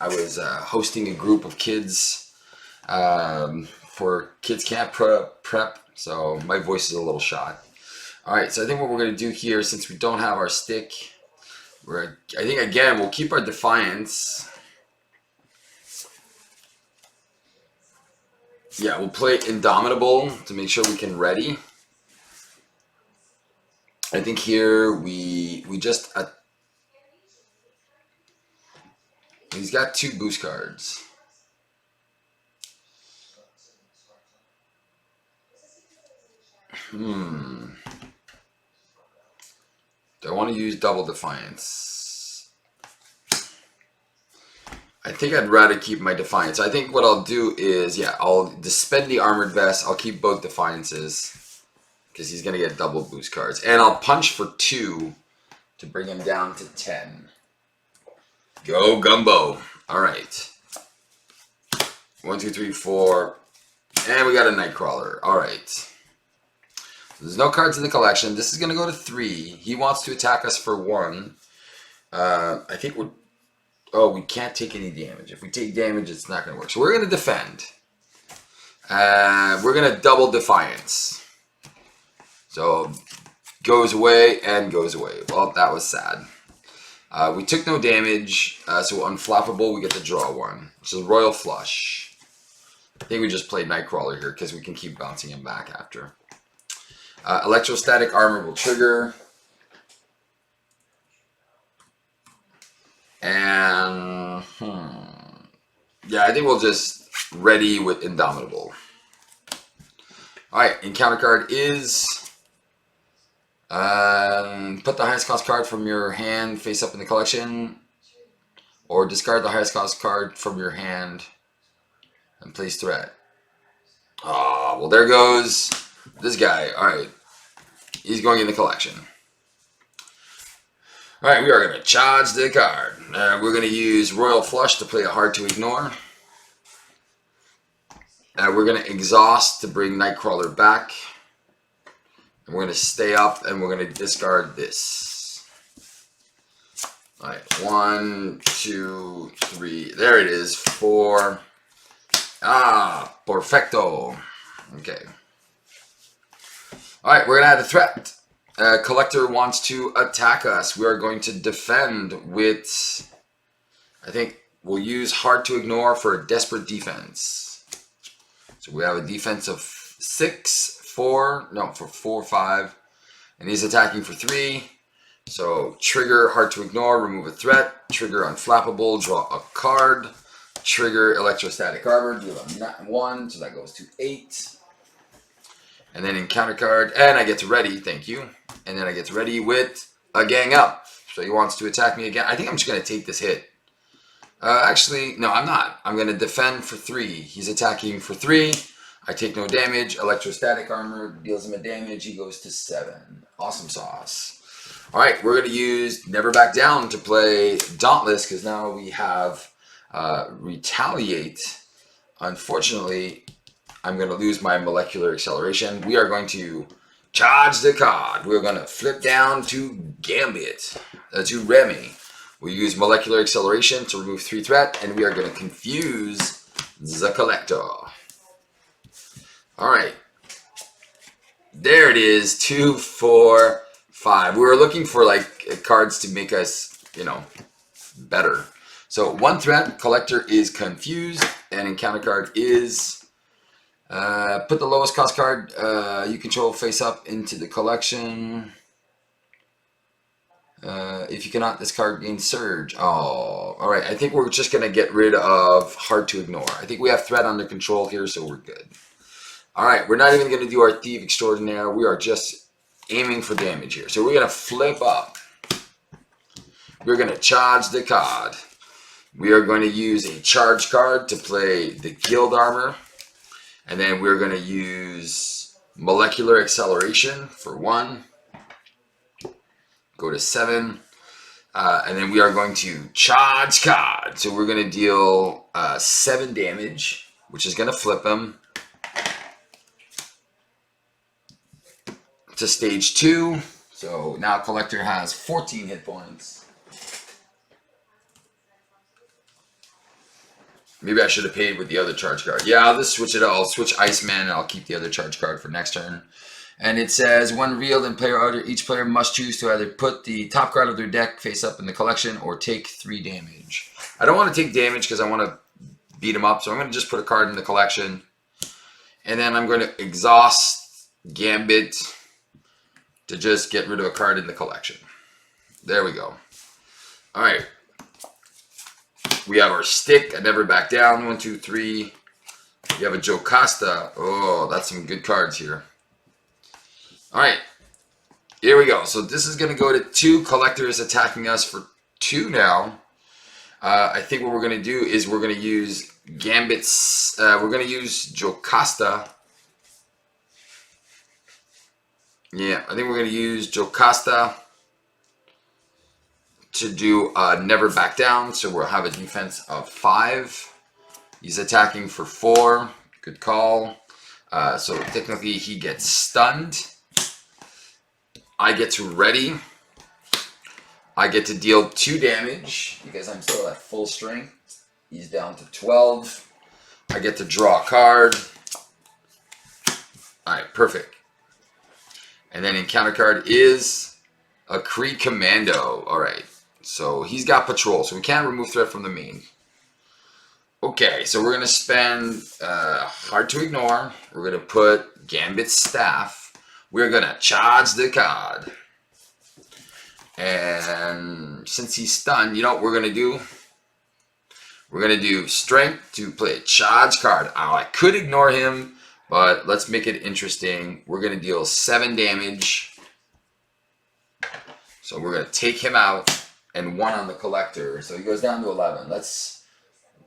I was hosting a group of kids for kids camp prep, so my voice is a little shot. All right, so I think what we're going to do here, since we don't have our stick, I think, again, we'll keep our Defiance. Yeah, we'll play Indomitable to make sure we can ready. I think here we just... he's got 2 boost cards. Do I want to use double Defiance? I think I'd rather keep my Defiance. I think what I'll do is, yeah, I'll spend the Armored Vest. I'll keep both Defiances because he's going to get double boost cards. And I'll punch for 2 to bring him down to 10. Go Gumbo. All right. 1, 2, 3, 4. And we got a Nightcrawler. All right. There's no cards in the collection. This is going to go to 3. He wants to attack us for 1. I think we're... Oh, we can't take any damage. If we take damage, it's not going to work. So we're going to defend. We're going to double Defiance. So goes away and goes away. Well, that was sad. We took no damage. So Unflappable, we get to draw 1. Which is Royal Flush. I think we just played Nightcrawler here because we can keep bouncing him back after. Electrostatic Armor will trigger. And, yeah, I think we'll just ready with Indomitable. Alright, encounter card is... put the highest cost card from your hand face up in the collection. Or discard the highest cost card from your hand and place threat. Ah, well there goes this guy. Alright. He's going in the collection. Alright, we are going to charge the card. We're going to use Royal Flush to play a hard to ignore. We're going to exhaust to bring Nightcrawler back. And we're going to stay up and we're going to discard this. Alright, 1, 2, 3. There it is. 4. Ah, perfecto. Okay. Alright, we're going to add a threat. Collector wants to attack us. We are going to defend with, I think we'll use hard to ignore for a desperate defense. So we have a defense of 4, 5. And he's attacking for 3. So trigger hard to ignore, remove a threat. Trigger Unflappable, draw a card. Trigger Electrostatic Armor, deal a 1, so that goes to 8. And then encounter card, and I get to ready, thank you. And then I get to ready with a Gang Up. So he wants to attack me again. I think I'm just going to take this hit. Actually, no, I'm not. I'm going to defend for 3. He's attacking for 3. I take no damage. Electrostatic Armor deals him a damage. He goes to 7. Awesome sauce. All right, we're going to use Never Back Down to play Dauntless because now we have Retaliate. Unfortunately, I'm going to lose my molecular acceleration. We are going to charge the card. We're going to flip down to Gambit, to Remy. We use molecular acceleration to remove 3 threat, and we are going to confuse the collector. All right. There it is, 2, 4, 5. We were looking for like cards to make us, you know, better. So 1 threat, collector is confused, and encounter card is... put the lowest cost card you control face up into the collection. If you cannot, this card gains Surge. Oh, alright. I think we're just going to get rid of Hard to Ignore. I think we have threat under control here, so we're good. Alright, we're not even going to do our Thief Extraordinaire. We are just aiming for damage here. So we're going to flip up. We're going to charge the card. We are going to use a charge card to play the Guild Armor. And then we're going to use Molecular Acceleration for 1. go to 7. And then we are going to charge card. So we're going to deal 7 damage, which is going to flip him to stage 2. So now Collector has 14 hit points. Maybe I should have paid with the other charge card. Yeah, I'll just switch it. I'll switch Iceman and I'll keep the other charge card for next turn. And it says, when revealed in player order, each player must choose to either put the top card of their deck face up in the collection or take 3 damage. I don't want to take damage because I want to beat him up. So I'm going to just put a card in the collection. And then I'm going to exhaust Gambit to just get rid of a card in the collection. There we go. All right. We have our stick. I never back down. 1, 2, 3. We have a Jocasta. Oh, that's some good cards here. All right, here we go. So this is going to go to 2. Collector is attacking us for 2 now. I think what we're going to do is we're going to use Gambit's. We're going to use Jocasta. Yeah, I think we're going to use Jocasta to do never back down. So we'll have a defense of 5. He's attacking for 4. Good call. So technically he gets stunned. I get to ready. I get to deal 2 damage because I'm still at full strength. He's down to 12. I get to draw a card. Alright, perfect. And then in counter card is a Kree Commando. Alright, so he's got patrol, so we can't remove threat from the main. Okay, so we're going to spend hard to ignore. We're going to put Gambit's staff. We're going to charge the card. And since he's stunned, you know what we're going to do? We're going to do strength to play a charge card. Oh, I could ignore him, but let's make it interesting. We're going to deal 7 damage. So we're going to take him out and 1 on the Collector. So he goes down to 11. It's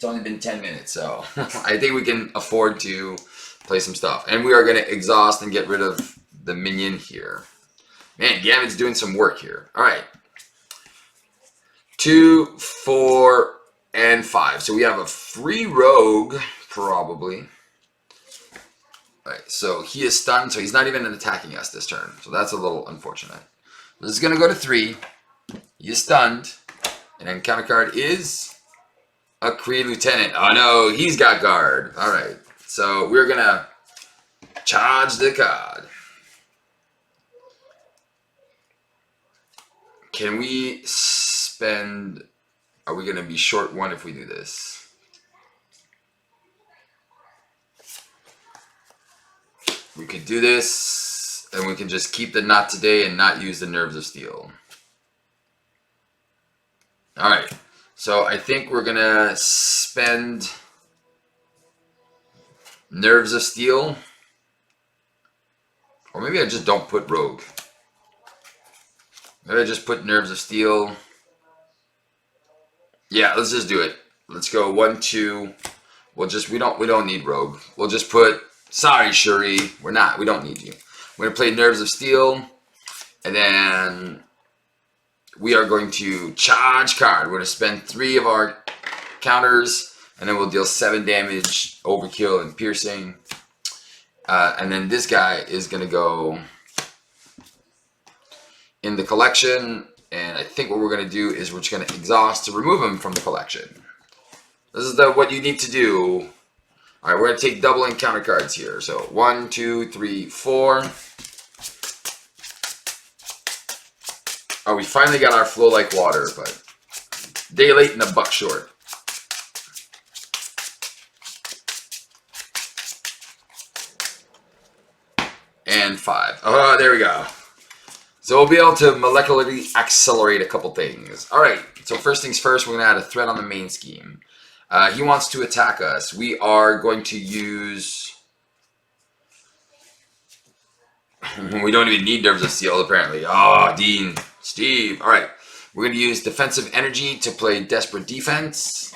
only been 10 minutes, so I think we can afford to play some stuff. And we are going to exhaust and get rid of the minion here. Man, Gambit's doing some work here. All right. 2, 4, and 5. So we have a free rogue, probably. All right, so he is stunned, so he's not even attacking us this turn. So that's a little unfortunate. This is going to go to 3. He is stunned. And then counter card is a Kree Lieutenant. Oh no, he's got guard. All right, so we're going to charge the card. Can we spend... Are we going to be short 1 if we do this? We could do this, and we can just keep the not today and not use the Nerves of Steel. Alright, so I think we're going to spend Nerves of Steel. Or maybe I just don't put Rogue. Maybe I just put Nerves of Steel. Yeah, let's just do it. Let's go 1, 2. We don't need Rogue. We'll just put, sorry Shuri, we don't need you. We're gonna play Nerves of Steel, and then we are going to charge card. We're gonna spend 3 of our counters, and then we'll deal 7 damage, overkill, and piercing. And then this guy is gonna go in the collection, and I think what we're going to do is we're just going to exhaust to remove him from the collection. This is what you need to do. Alright, we're going to take double encounter cards here. So 1, 2, 3, 4. Oh, we finally got our flow like water, but day late and a buck short. And 5. Oh, there we go. So we'll be able to molecularly accelerate a couple things. Alright, so first things first, we're going to add a threat on the main scheme. He wants to attack us. We are going to use... we don't even need Nerves of Steel, apparently. Oh, Dean, Steve. Alright, we're going to use Defensive Energy to play Desperate Defense.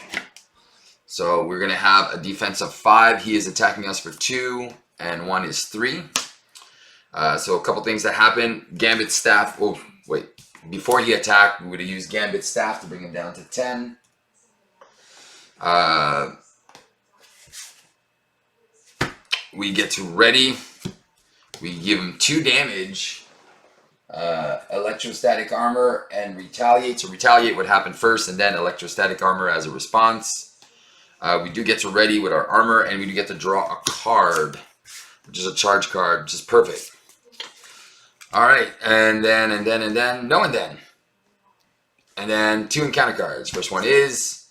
So we're going to have a defense of 5. He is attacking us for 2, and 1 is 3. So a couple things that happen. Gambit staff. Oh, wait. Before he attacked, we would have used Gambit Staff to bring him down to 10. We get to ready. We give him 2 damage. Electrostatic armor and retaliate. So retaliate would happen first, and then electrostatic armor as a response. We do get to ready with our armor, and we do get to draw a card, which is a charge card, which is perfect. All right, and then. And then 2 encounter cards. First one is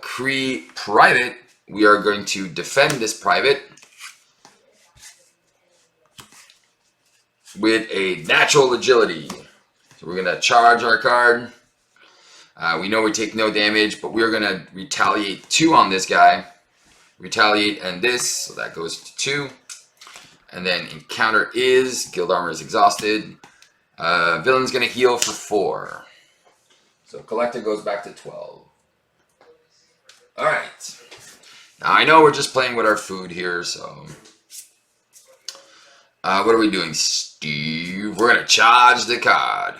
Cree Private. We are going to defend this private with a natural agility. So we're going to charge our card. We know we take no damage, but we're going to retaliate 2 on this guy. Retaliate and this, so that goes to 2. And then encounter is, guild armor is exhausted. Villain's going to heal for 4. So collector goes back to 12. Alright. Now I know we're just playing with our food here, so... what are we doing, Steve? We're going to charge the card.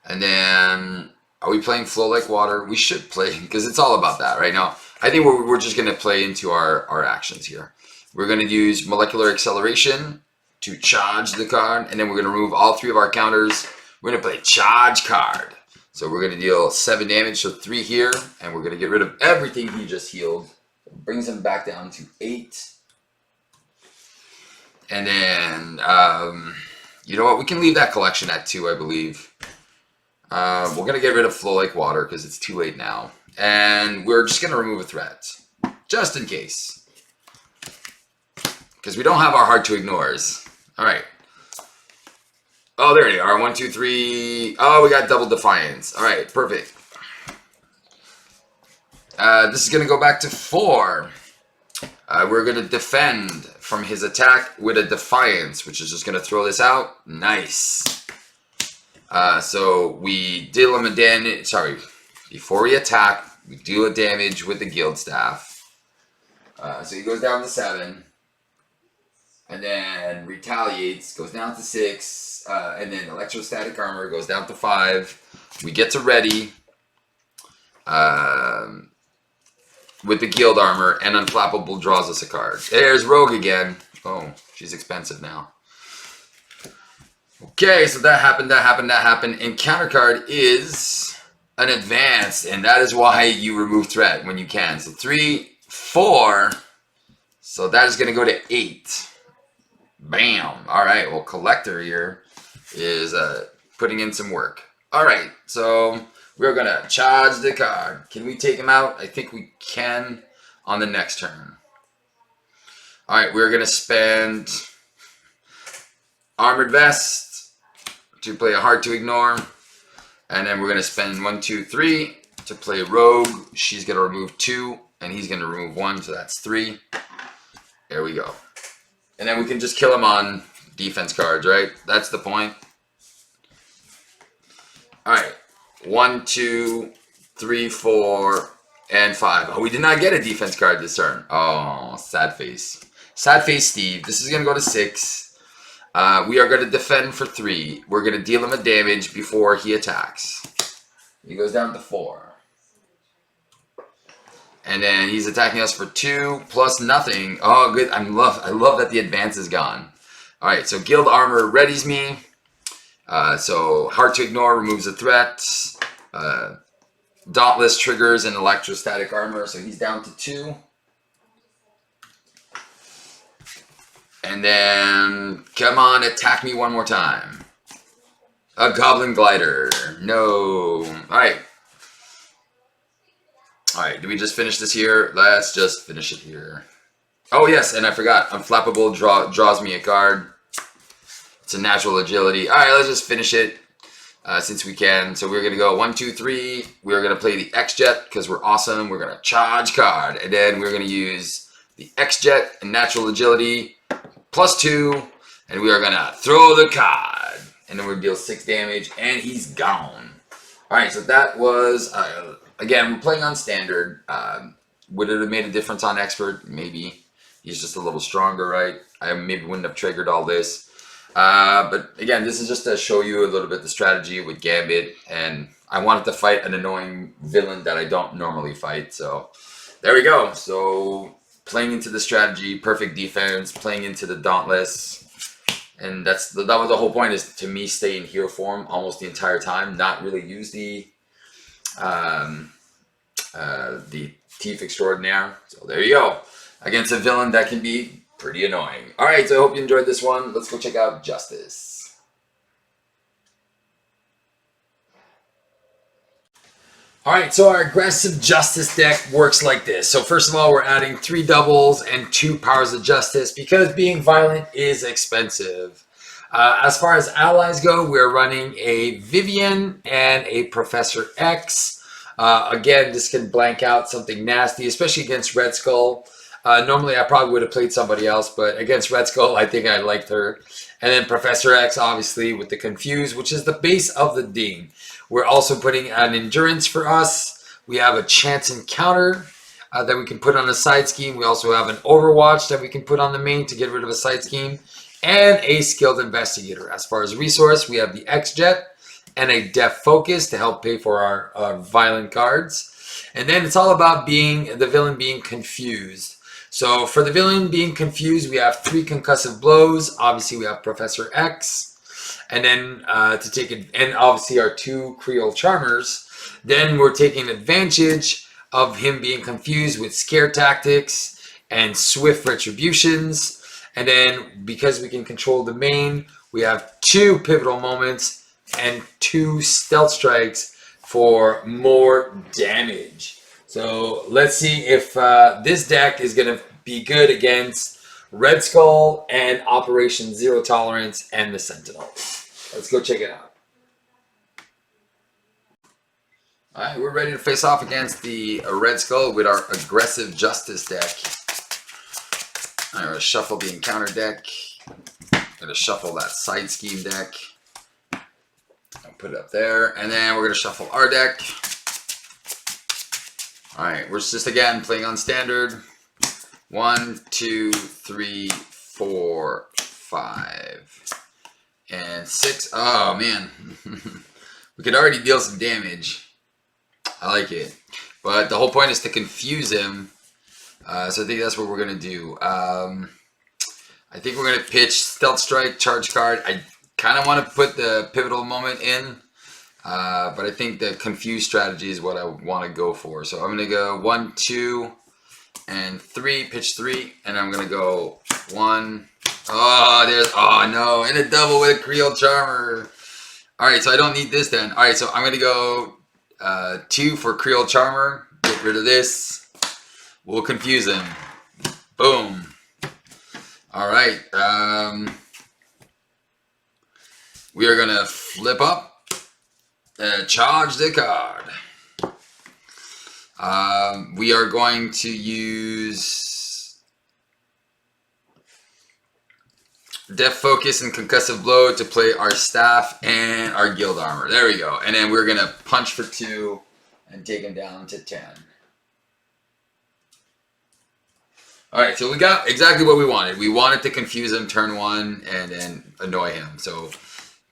And then... Are we playing Flow Like Water? We should play, because it's all about that right now. I think we're just going to play into our actions here. We're going to use Molecular Acceleration to charge the card, and then we're going to remove all 3 of our counters. We're going to play Charge Card. So we're going to deal 7 damage, so 3 here, and we're going to get rid of everything he just healed. It brings him back down to 8. And then, you know what? We can leave that collection at 2, I believe. We're going to get rid of Flow Like Water because it's too late now. And we're just going to remove a threat. Just in case. Because we don't have our hard to ignores. Alright. Oh, there they are. 1, 2, 3. Oh, we got double defiance. Alright, perfect. This is going to go back to 4. We're going to defend from his attack with a defiance, which is just going to throw this out. Nice. So we deal him a damage. Sorry, before we attack, we deal a damage with the guild staff. So he goes down to 7, and then retaliates, goes down to 6, and then electrostatic armor goes down to 5. We get to ready with the guild armor, and Unflappable draws us a card. There's Rogue again. Oh, she's expensive now. Okay, so that happened. Encounter card is an advance, and that is why you remove threat when you can. So 3, 4. So that is going to go to 8. Bam. All right, well, collector here is putting in some work. All right, so we're going to charge the card. Can we take him out? I think we can on the next turn. All right, we're going to spend Armored Vest to play a hard to ignore, and then we're going to spend 1, 2, 3 to play Rogue. She's going to remove 2, and he's going to remove 1, so that's 3. There we go. And then we can just kill him on defense cards, right? That's the point. All right, 1, 2, 3, 4, and 5. Oh, we did not get a defense card this turn. Oh, sad face. Sad face Steve. This is going to go to 6. We are going to defend for 3. We're going to deal him a damage before he attacks. He goes down to 4. And then he's attacking us for 2 plus nothing. Oh, good. I love that the advance is gone. All right, so Guild Armor readies me. So hard to ignore removes a threat. Dauntless triggers and electrostatic armor. So he's down to 2. And then, come on, attack me one more time. A Goblin Glider. No. Alright. Alright, do we just finish this here? Let's just finish it here. Oh, yes, and I forgot. Unflappable draws me a card. It's a natural agility. Alright, let's just finish it since we can. So we're going to go 1, 2, 3. We're going to play the X-Jet because we're awesome. We're going to charge card. And then we're going to use the X-Jet and natural agility. Plus 2, and we are going to throw the card. And then we're going to deal 6 damage, and he's gone. Alright, so that was, again, we're playing on standard. Would it have made a difference on expert? Maybe. He's just a little stronger, right? I maybe wouldn't have triggered all this. But again, this is just to show you a little bit the strategy with Gambit, and I wanted to fight an annoying villain that I don't normally fight. So there we go. So playing into the strategy, perfect defense, playing into the Dauntless, and that was the whole point, is to me stay in hero form almost the entire time, not really use the Thief Extraordinaire. So there you go, against a villain that can be pretty annoying. All right, so I hope you enjoyed this one. Let's go check out Justice. All right, so our aggressive Justice deck works like this. So first of all, we're adding 3 doubles and 2 powers of Justice because being violent is expensive. As far as allies go, we're running a Vivian and a Professor X. Again, this can blank out something nasty, especially against Red Skull. Normally, I probably would have played somebody else, but against Red Skull, I think I liked her. And then Professor X, obviously, with the Confuse, which is the base of the Ding. We're also putting an Endurance for us. We have a Chance Encounter that we can put on a side scheme. We also have an Overwatch that we can put on the main to get rid of a side scheme. And a Skilled Investigator. As far as resource, we have the X-Jet and a Def Focus to help pay for our violent cards. And then it's all about the villain being confused. So for the villain being confused, we have 3 concussive blows. Obviously, we have Professor X. And then and obviously our 2 Creole Charmers. Then we're taking advantage of him being confused with Scare Tactics and Swift Retributions. And then because we can control the main, we have 2 Pivotal Moments and 2 Stealth Strikes for more damage. So let's see if this deck is going to be good against Red Skull and Operation Zero Tolerance and the Sentinels. Let's go check it out. All right, we're ready to face off against the Red Skull with our aggressive Justice deck. All right, we're going to shuffle the encounter deck. Going to shuffle that side scheme deck. I'll put it up there. And then we're going to shuffle our deck. All right, we're just again playing on standard. 1, 2, 3, 4, 5, and 6. Oh man, we could already deal some damage. I like it, but the whole point is to confuse him. So I think that's what we're gonna do. I think we're gonna pitch Stealth Strike, charge card. I kind of want to put the Pivotal Moment in. But I think the confused strategy is what I want to go for. So I'm going to go 1, 2, and 3, pitch 3, and I'm going to go 1. Oh no, and a double with a Creole Charmer. All right, so I don't need this then. All right, so I'm going to go 2 for Creole Charmer. Get rid of this. We'll confuse him. Boom. All right. We are going to flip up. Charge the card. We are going to use Def Focus and Concussive Blow to play our Staff and our Guild Armor. There we go. And then we're going to punch for 2 and take him down to 10. Alright, so we got exactly what we wanted. We wanted to confuse him turn 1 and then annoy him. So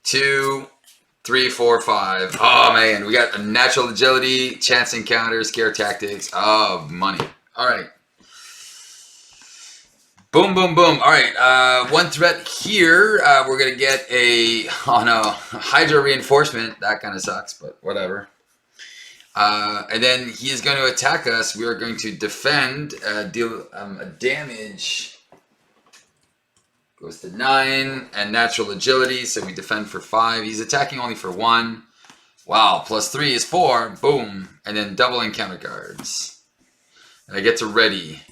2, 3, 4, 5. Oh man, we got a Natural Agility, Chance Encounter, Scare Tactics. Oh, money. Alright. Boom, boom, boom. Alright, one threat here. We're going to get a, oh no, Hydra Reinforcement. That kind of sucks, but whatever. And then he is going to attack us. We are going to defend, deal a damage. Goes to 9 and Natural Agility, so we defend for 5. He's attacking only for 1. Wow, plus 3 is 4. Boom. And then double encounter cards. And I get to ready.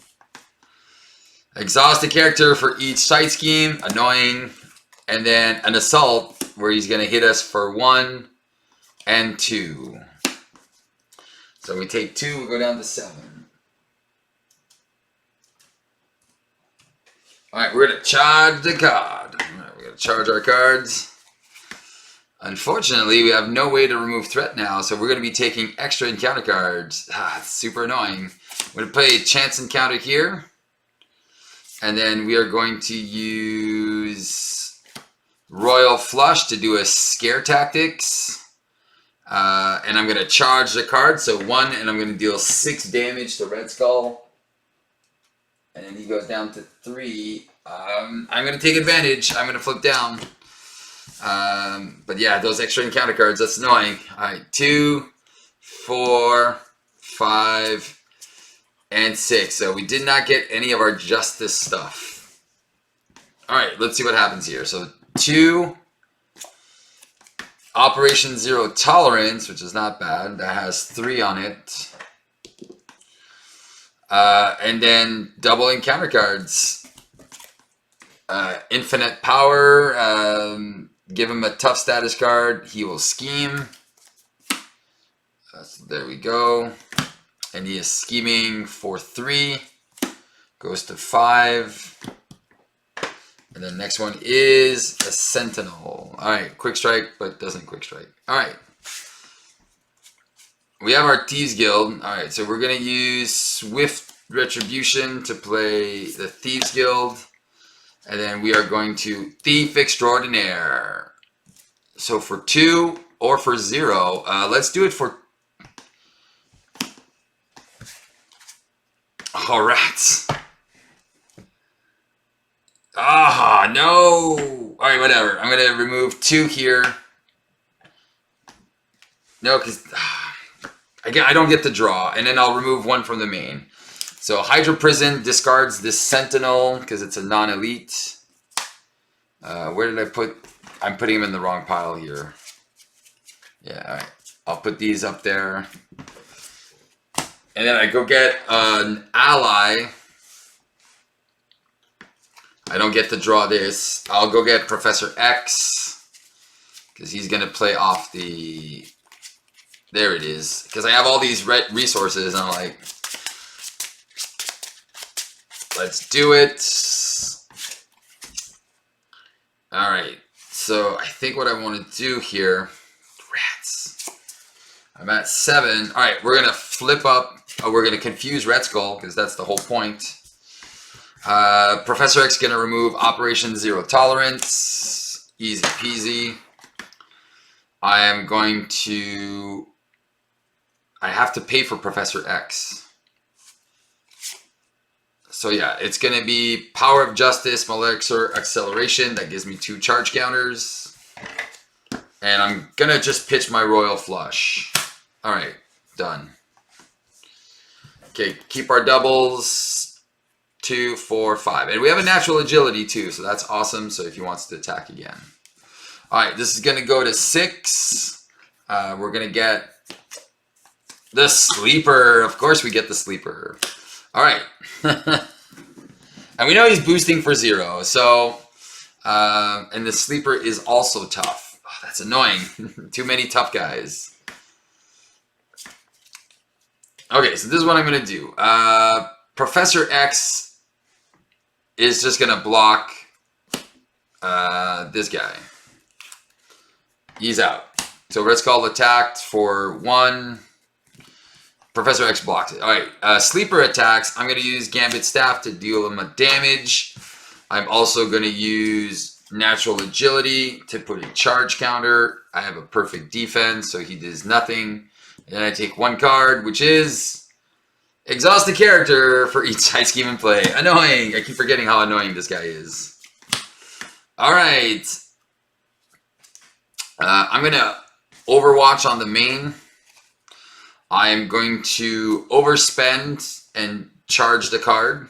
Exhaust a character for each side scheme. Annoying. And then an assault where he's going to hit us for 1 and 2. So we take 2, we go down to 7. Alright, we're going to charge the card. Alright, we're going to charge our cards. Unfortunately, we have no way to remove threat now, so we're going to be taking extra encounter cards. It's super annoying. We're going to play Chance Encounter here. And then we are going to use Royal Flush to do a scare tactics. And I'm going to charge the card. So 1, and I'm going to deal 6 damage to Red Skull. And then he goes down to 3. I'm going to take advantage. I'm going to flip down. But yeah, those extra encounter cards, that's annoying. Alright, 2, 4, 5, and 6. So we did not get any of our Justice stuff. Alright, let's see what happens here. So 2, Operation Zero Tolerance, which is not bad. That has 3 on it. And then double encounter cards. Infinite Power. Give him a tough status card. He will scheme. So there we go. And he is scheming for 3. Goes to 5. And the next one is a Sentinel. Alright, Quick Strike, but doesn't Quick Strike. Alright. We have our Thieves Guild. Alright, so we're going to use Swift Retribution to play the Thieves Guild. And then we are going to Thief Extraordinaire. So for 2 or for 0, let's do it for... Oh, rats. Ah, no. All right, whatever. I'm going to remove 2 here. No, because I don't get to draw. And then I'll remove 1 from the main. So Hydra Prison discards this Sentinel because it's a non-elite. Where did I put... I'm putting him in the wrong pile here. Yeah, all right. I'll put these up there. And then I go get an ally. I don't get to draw this. I'll go get Professor X. Because he's going to play off the... There it is. Because I have all these resources. And I'm like... Let's do it. Alright. So I think what I want to do here... Rats. I'm at 7. Alright, we're going to flip up. We're going to confuse Red Skull. Because that's the whole point. Professor X going to remove Operation Zero Tolerance. Easy peasy. I am going to... I have to pay for Professor X. So yeah, it's going to be Power of Justice, Molecular Acceleration. That gives me 2 charge counters. And I'm going to just pitch my Royal Flush. Alright, done. Okay, keep our doubles. 2, 4, 5. And we have a natural agility too, so that's awesome. So if he wants to attack again. Alright, this is going to go to 6. We're going to get the Sleeper. Of course we get the Sleeper. Alright. And we know he's boosting for 0. So, and the Sleeper is also tough. Oh, that's annoying. Too many tough guys. Okay, so this is what I'm going to do. Professor X is just going to block this guy. He's out. So Red Skull attacked for 1. Professor X blocks it. Alright, Sleeper attacks. I'm going to use Gambit Staff to deal him a damage. I'm also going to use Natural Agility to put a charge counter. I have a perfect defense, so he does nothing. And then I take 1 card, which is exhaust the character for each side scheme in play. Annoying. I keep forgetting how annoying this guy is. Alright. I'm going to Overwatch on the main. I am going to overspend and charge the card.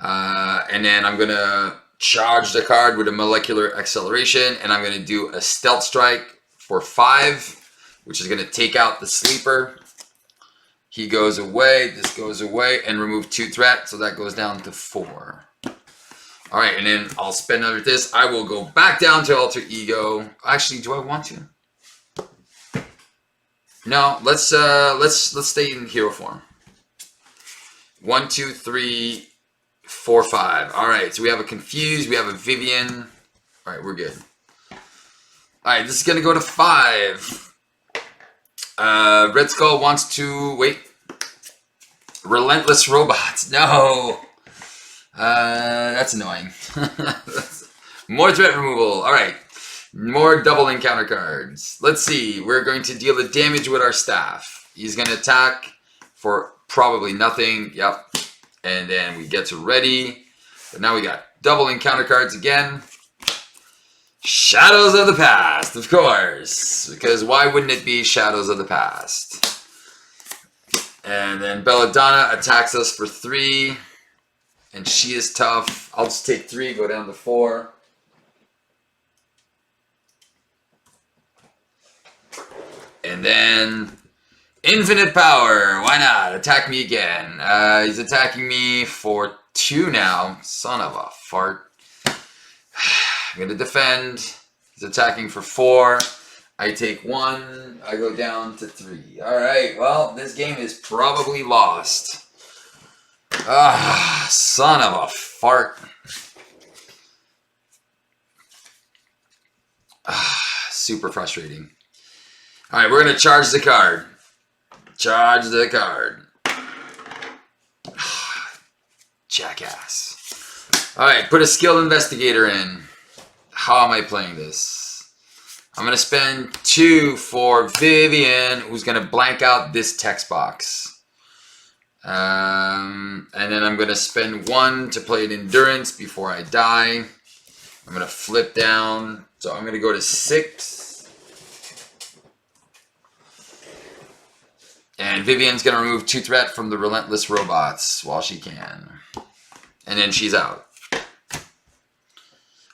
And then I'm going to charge the card with a Molecular Acceleration. And I'm going to do a Stealth Strike for 5, which is going to take out the Sleeper. He goes away, this goes away, and remove 2 threat. So that goes down to 4. Alright, and then I'll spend under this. I will go back down to Alter Ego. Actually, do I want to? No, let's stay in hero form. 1, 2, 3, 4, 5. Alright, so we have a Confused, we have a Vivian. Alright, we're good. Alright, this is gonna go to 5. Red Skull wants to wait. Relentless Robots. No. That's annoying. More threat removal. All right. More double encounter cards. Let's see. We're going to deal the damage with our staff. He's going to attack for probably nothing. Yep. And then we get to ready. But now we got double encounter cards again. Shadows of the Past, of course. Because why wouldn't it be Shadows of the Past? And then Belladonna attacks us for 3. And she is tough. I'll just take 3, go down to 4. And then Infinite Power. Why not? Attack me again. He's attacking me for 2 now. Son of a fart. I'm going to defend. He's attacking for 4. I take 1. I go down to 3. All right. Well, this game is probably lost. Ah, son of a fart. Ah, super frustrating. All right, we're going to charge the card. Charge the card. Jackass. All right, put a skilled investigator in. How am I playing this? I'm going to spend 2 for Vivian, who's going to blank out this text box. And then I'm going to spend 1 to play an endurance before I die. I'm going to flip down. So I'm going to go to 6. And Vivian's going to remove 2 threat from the relentless robots while she can. And then she's out.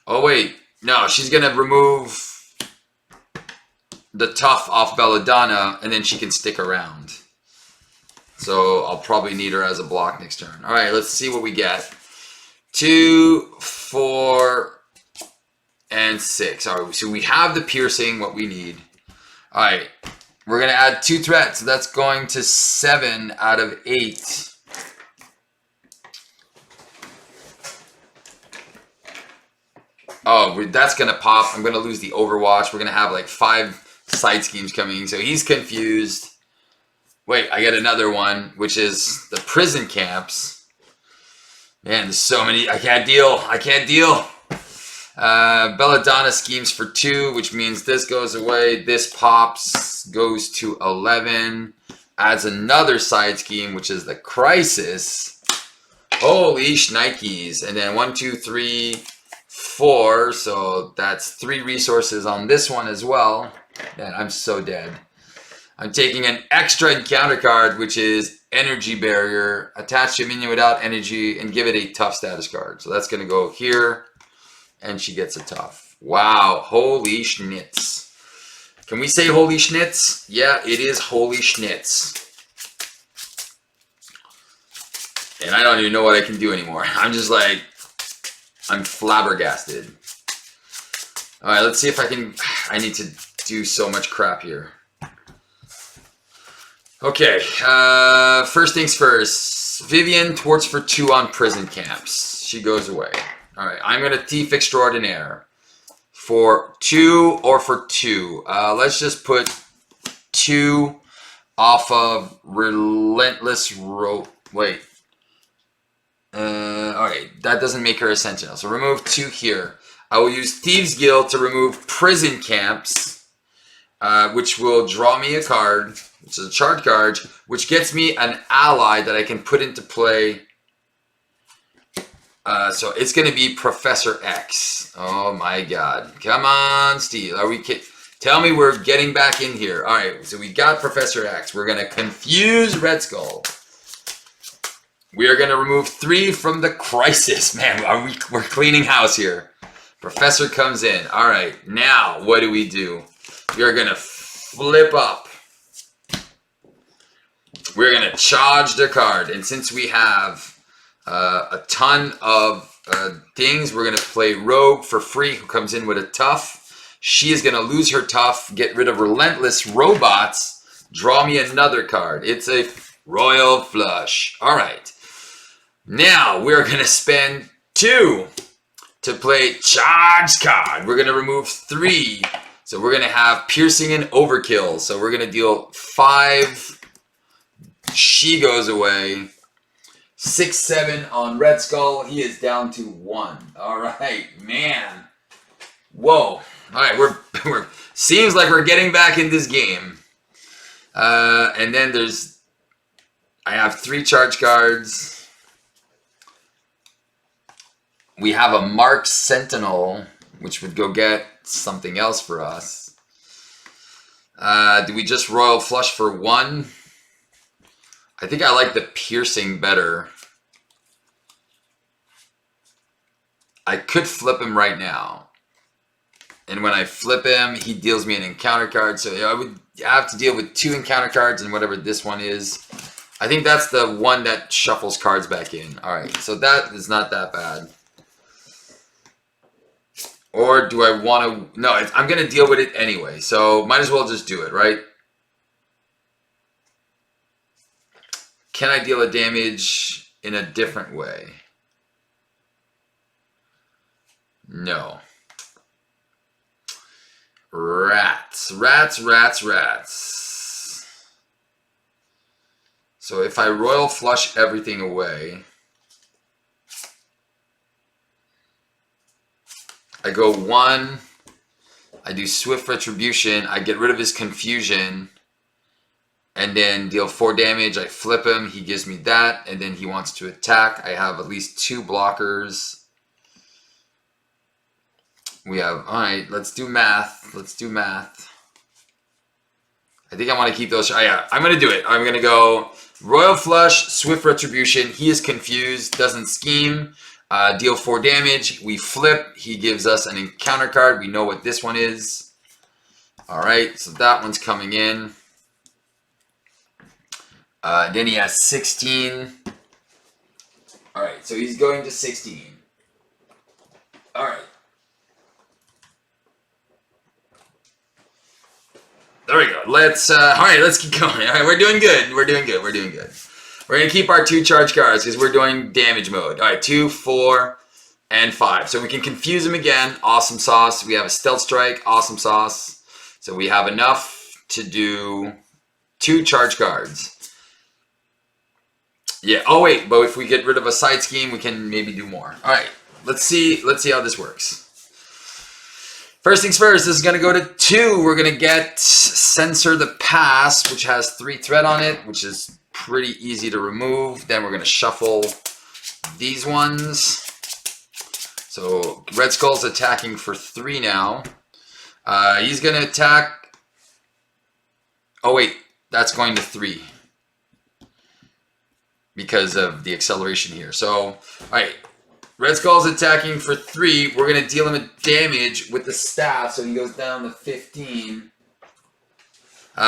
Oh, wait. No, she's going to remove the tough off Belladonna, and then she can stick around. So I'll probably need her as a block next turn. All right, let's see what we get. 2, 4, and 6. All right, so we have the piercing, what we need. All right. We're going to add 2 threats. So that's going to 7 out of 8. Oh, that's going to pop. I'm going to lose the Overwatch. We're going to have like 5 side schemes coming. So he's confused. Wait, I get another one, which is the prison camps. Man, there's so many. I can't deal. I can't deal. Belladonna schemes for 2, which means this goes away. This pops, goes to 11. Adds another side scheme, which is the crisis. Holy shnikes. And then 1, 2, 3, 4. So that's 3 resources on this one as well. Man, I'm so dead. I'm taking an extra encounter card, which is Energy Barrier. Attach to a minion without energy and give it a tough status card. So that's going to go here. And she gets a tough. Wow. Holy schnitz. Can we say holy schnitz? Yeah, it is holy schnitz. And I don't even know what I can do anymore. I'm just like, I'm flabbergasted. All right, let's see if I can. I need to do so much crap here. Okay, first things first. Vivian thwarts for 2 on prison camps. She goes away. All right, I'm going to Thief Extraordinaire for 2 or for 2. Let's just put 2 off of Relentless Rope. Wait. All right, that doesn't make her a Sentinel. So remove 2 here. I will use Thieves Guild to remove Prison Camps, which will draw me a card, which is a charge card, which gets me an ally that I can put into play. So it's going to be Professor X. Oh my God. Come on, Steve. Are we tell me we're getting back in here. All right, so we got Professor X. We're going to confuse Red Skull. We are going to remove 3 from the crisis. Man, we're cleaning house here. Professor comes in. All right, now what do? We are going to flip up. We're going to charge the card. And since we have a ton of things, we're going to play Rogue for free, who comes in with a tough. She is going to lose her tough, get rid of Relentless Robots, draw me another card. It's a Royal Flush. All right. Now we're going to spend 2 to play Charge card. We're going to remove 3. So we're going to have Piercing and Overkill. So we're going to deal 5. She goes away. 6, 7 on Red Skull. He is down to 1. All right, man. Whoa. All right, we're seems like we're getting back in this game. And then I have 3 charge cards. We have a Mark Sentinel, which would go get something else for us. Do we just Royal Flush for 1? I think I like the piercing better. I could flip him right now. And when I flip him, he deals me an encounter card. So I would have to deal with 2 encounter cards and whatever this one is. I think that's the one that shuffles cards back in. All right, so that is not that bad. Or do I want to... No, I'm going to deal with it anyway. So might as well just do it, right? Can I deal a damage in a different way? No. Rats. So if I Royal Flush everything away, I go 1, I do Swift Retribution, I get rid of his confusion, and then deal 4 damage, I flip him, he gives me that, and then he wants to attack. I have at least 2 blockers. We have, alright, let's do math. I think I want to keep those. Oh, yeah, I'm going to do it. I'm going to go Royal Flush, Swift Retribution. He is confused, doesn't scheme. Deal 4 damage. We flip. He gives us an encounter card. We know what this one is. Alright, so that one's coming in. Then he has 16. Alright, so he's going to 16. Alright. There we go. Let's keep going. All right, we're doing good. We're going to keep our 2 charge cards because we're doing damage mode. All right, 2, 4, and 5. So we can confuse him again. Awesome sauce. We have a Stealth Strike. Awesome sauce. So we have enough to do 2 charge cards. Yeah. Oh, wait. But if we get rid of a side scheme, we can maybe do more. All right. Let's see how this works. First things first, this is going to go to 2. We're going to get Censor the Pass, which has 3 threat on it, which is pretty easy to remove. Then we're going to shuffle these ones. So Red Skull's attacking for 3 now. He's going to attack. Oh, wait. That's going to 3. Because of the acceleration here. So, all right. Red Skull's attacking for 3. We're going to deal him a damage with the staff, so he goes down to 15.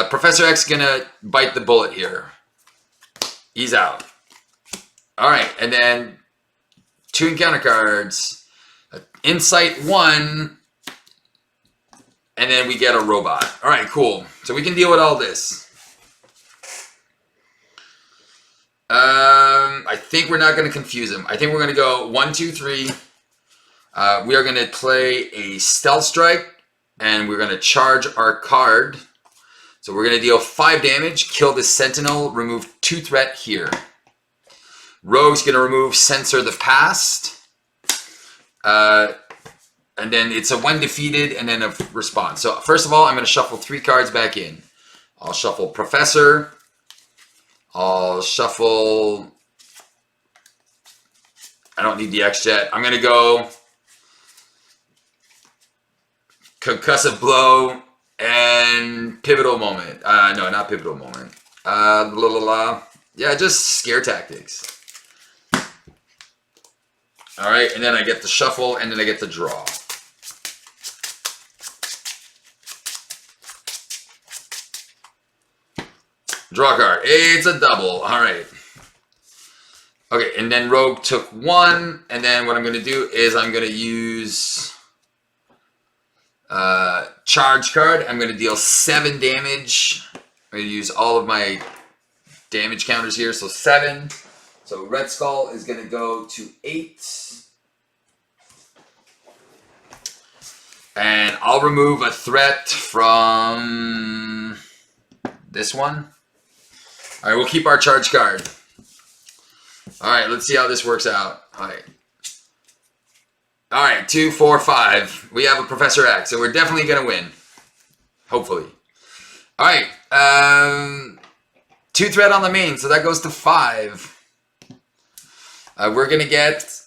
Professor X is going to bite the bullet here. He's out. All right, and then 2 encounter cards. Insight 1, and then we get a robot. All right, cool. So we can deal with all this. I think we're not going to confuse him. I think we're going to go 1, 2, 3. We are going to play a Stealth Strike, and we're going to charge our card. So we're going to deal 5 damage, kill the Sentinel, remove 2 threat here. Rogue's going to remove Censor the Past. And then it's a when defeated, and then a response. So first of all, I'm going to shuffle 3 cards back in. I'll shuffle Professor. I'll shuffle... I don't need the X-Jet. I'm going to go Concussive Blow and Pivotal Moment. No, not Pivotal Moment. Yeah, just Scare Tactics. All right, and then I get the shuffle, and then I get the draw. Draw card. It's a double. All right. Okay, and then Rogue took 1, and then what I'm going to do is I'm going to use Charge card. I'm going to deal 7 damage. I'm going to use all of my damage counters here, so 7. So Red Skull is going to go to 8. And I'll remove a threat from this one. All right, we'll keep our charge card. All right, let's see how this works out. All right. All right, 2, 4, 5. We have a Professor X, so we're definitely gonna win. Hopefully. All right. 2 threat on the main, so that goes to 5. We're gonna get.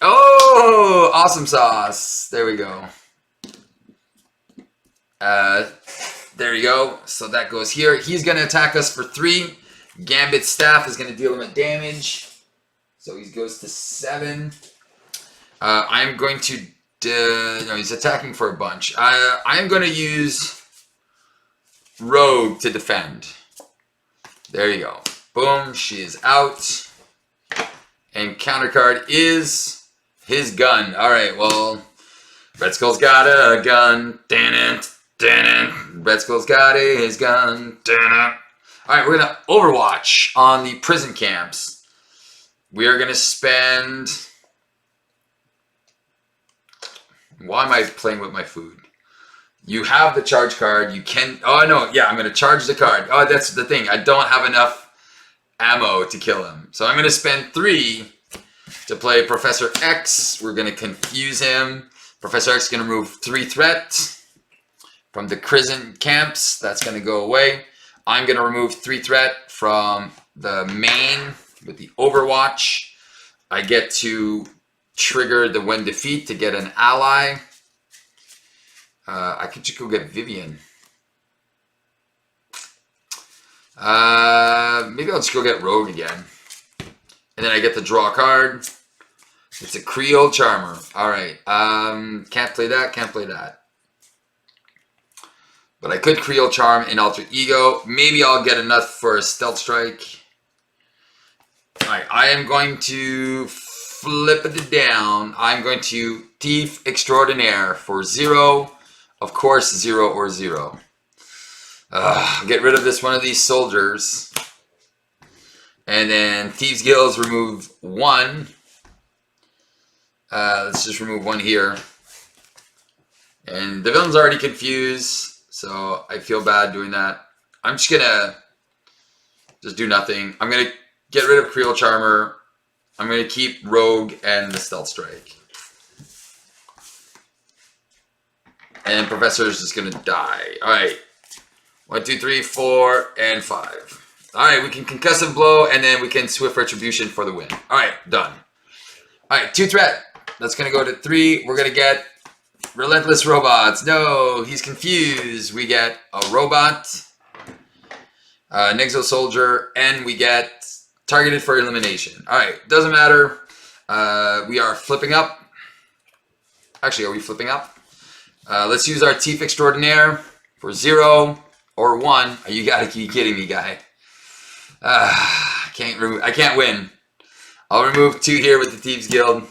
Oh, awesome sauce. There we go. There you go. So that goes here. He's gonna attack us for 3. Gambit staff is gonna deal him a damage. So he goes to 7. I'm going to. No, he's attacking for a bunch. I'm going to use Rogue to defend. There you go. Boom. She is out. And counter card is his gun. All right. Well, Red Skull's got a gun. Red Skull's got his gun. All right. We're going to Overwatch on the prison camps. We are going to spend. Why am I playing with my food? You have the charge card. You can. Oh, no. Yeah, I'm going to charge the card. Oh, that's the thing. I don't have enough ammo to kill him. So I'm going to spend 3 to play Professor X. We're going to confuse him. Professor X is going to remove 3 threat from the prison camps. That's going to go away. I'm going to remove 3 threat from the main with the Overwatch. I get to trigger the when defeat to get an ally. I could just go get Vivian. Maybe I'll just go get Rogue again. And then I get to draw a card. It's a Creole Charmer. Alright. Can't play that. Can't play that. But I could Creole Charm in Alter Ego. Maybe I'll get enough for a Stealth Strike. Alright. I am going to flip it down. I'm going to Thief Extraordinaire for 0. Of course, 0 or 0. Get rid of this one of these soldiers. And then Thieves Guilds remove 1. Let's just remove 1 here. And the villain's already confused, so I feel bad doing that. I'm just gonna just do nothing. I'm gonna get rid of Creole Charmer. I'm going to keep Rogue and the Stealth Strike. And Professor is just going to die. Alright. 1, 2, 3, 4, and 5. Alright, we can Concussive Blow, and then we can Swift Retribution for the win. Alright, done. Alright, 2 threat. That's going to go to 3. We're going to get Relentless Robots. No, he's confused. We get a Robot, an Exo Soldier, and we get Targeted for Elimination. Alright, doesn't matter. We are flipping up. Actually, are we flipping up? Let's use our Thief Extraordinaire for 0 or 1. You gotta keep kidding me, guy. I can't win. I'll remove 2 here with the Thieves Guild.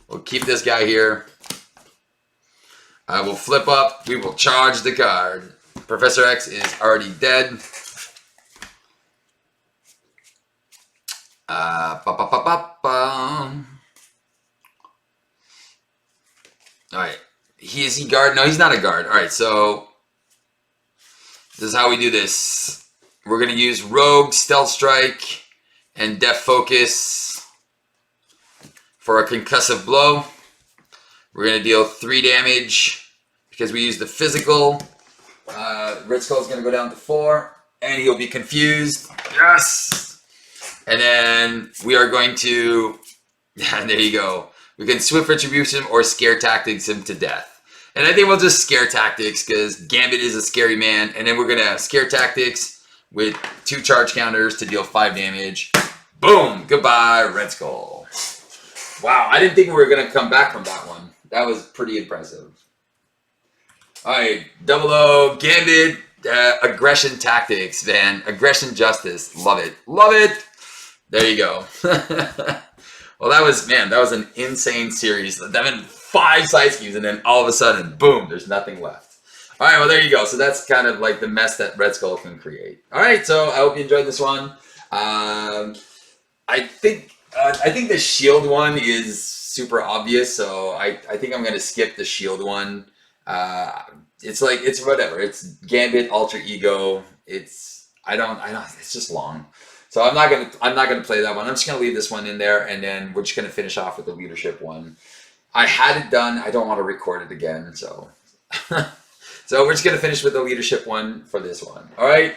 We'll keep this guy here. We'll flip up. We will charge the card. Professor X is already dead. Alright. Is he guard? No, he's not a guard. Alright, so this is how we do this. We're going to use Rogue, Stealth Strike, and Death Focus for a Concussive Blow. We're going to deal 3 damage because we use the physical. Red Skull is going to go down to 4, and he'll be confused. Yes! And then we are going to, there you go. We can Swift Retribution or Scare Tactics him to death. And I think we'll just Scare Tactics because Gambit is a scary man. And then we're going to Scare Tactics with 2 charge counters to deal 5 damage. Boom! Goodbye, Red Skull. Wow, I didn't think we were going to come back from that one. That was pretty impressive. Alright, 00, Gambit, Aggression Tactics, man. Aggression Justice. Love it. Love it! There you go. Well, that was an insane series. That meant 5 side schemes, and then all of a sudden, boom, there's nothing left. All right, well, there you go. So that's kind of like the mess that Red Skull can create. All right, so I hope you enjoyed this one. I think the shield one is super obvious, so I think I'm gonna skip the shield one. It's whatever. It's Gambit Alter Ego. It's just long. So I'm not gonna play that one. I'm just gonna leave this one in there, and then we're just gonna finish off with the leadership one. I had it done. I don't want to record it again, so. So we're just going to finish with the leadership one for this one. All right.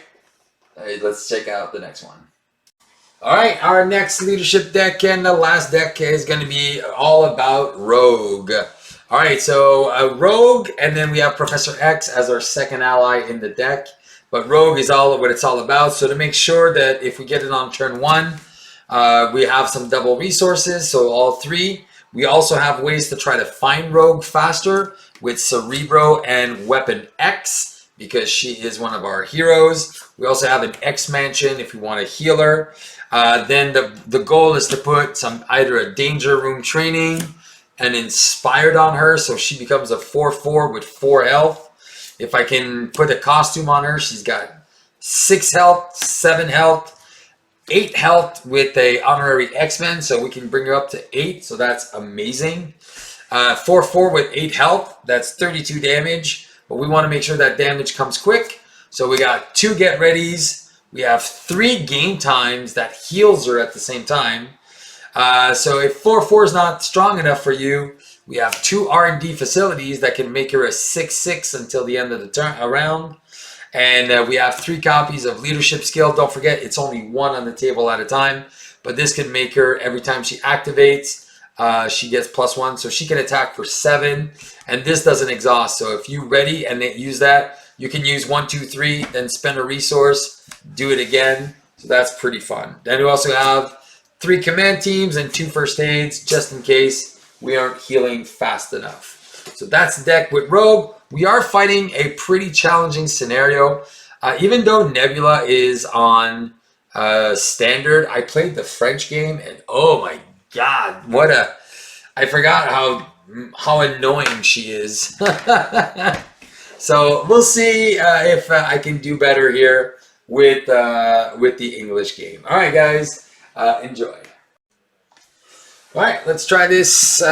Let's check out the next one. All right, our next leadership deck and the last deck is going to be all about Rogue. All right, so Rogue, and then we have Professor X as our second ally in the deck. But Rogue is all what it's all about. So to make sure that if we get it on turn 1, we have some double resources, so all 3. We also have ways to try to find Rogue faster with Cerebro and Weapon X, because she is one of our heroes. We also have an X Mansion if we want to heal her. Then the goal is to put either a Danger Room Training and Inspired on her, so she becomes a 4/4 with 4 health. If I can put a costume on her, she's got 6 health, 7 health, 8 health with a honorary X-Men, so we can bring her up to 8, so that's amazing. 4/4 with 8 health, that's 32 damage, but we want to make sure that damage comes quick. So we got 2 get readies. We have 3 game times that heals her at the same time. So if 4/4 is not strong enough for you, we have 2 R&D facilities that can make her a 6/6 until the end of the round. And we have 3 copies of leadership skill. Don't forget, it's only 1 on the table at a time. But this can make her, every time she activates, she gets +1. So she can attack for 7. And this doesn't exhaust. So if you ready and they use that, you can use 1, 2, 3, then spend a resource, do it again. So that's pretty fun. Then we also have 3 command teams and 2 first aids, just in case we aren't healing fast enough. So that's the deck with Rogue. We are fighting a pretty challenging scenario. Even though Nebula is on standard, I played the French game, and oh my god, I forgot how annoying she is. So we'll see if I can do better here with the English game. All right, guys, enjoy. All right, let's try this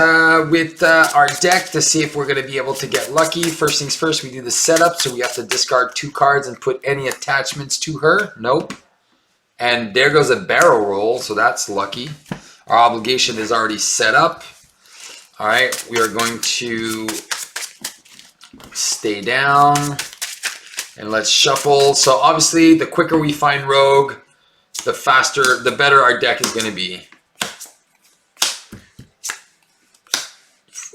with our deck to see if we're going to be able to get lucky. First things first, we do the setup, so we have to discard 2 cards and put any attachments to her. Nope. And there goes a barrel roll, so that's lucky. Our obligation is already set up. All right, we are going to stay down and let's shuffle. So obviously, the quicker we find Rogue, the better our deck is going to be.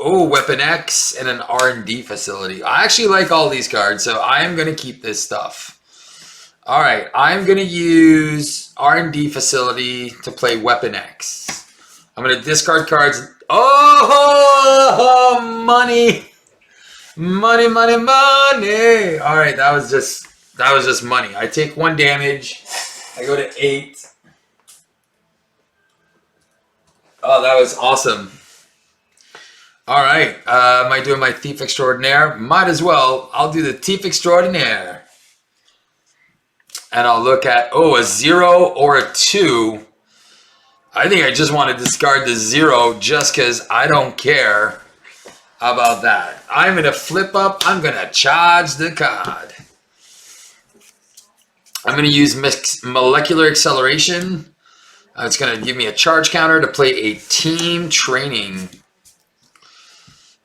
Oh, Weapon X and an R&D facility. I actually like all these cards, so I am going to keep this stuff. All right, I'm going to use R&D facility to play Weapon X. I'm going to discard cards. Oh, money. Money, money, money. All right, that was just money. I take 1 damage. I go to 8. Oh, that was awesome. All right, am I doing my Thief Extraordinaire? Might as well. I'll do the Thief Extraordinaire. And I'll look at, a 0 or a 2. I think I just want to discard the 0 just because I don't care. How about that? I'm going to flip up. I'm going to charge the card. I'm going to use Molecular Acceleration. It's going to give me a charge counter to play a Team Training.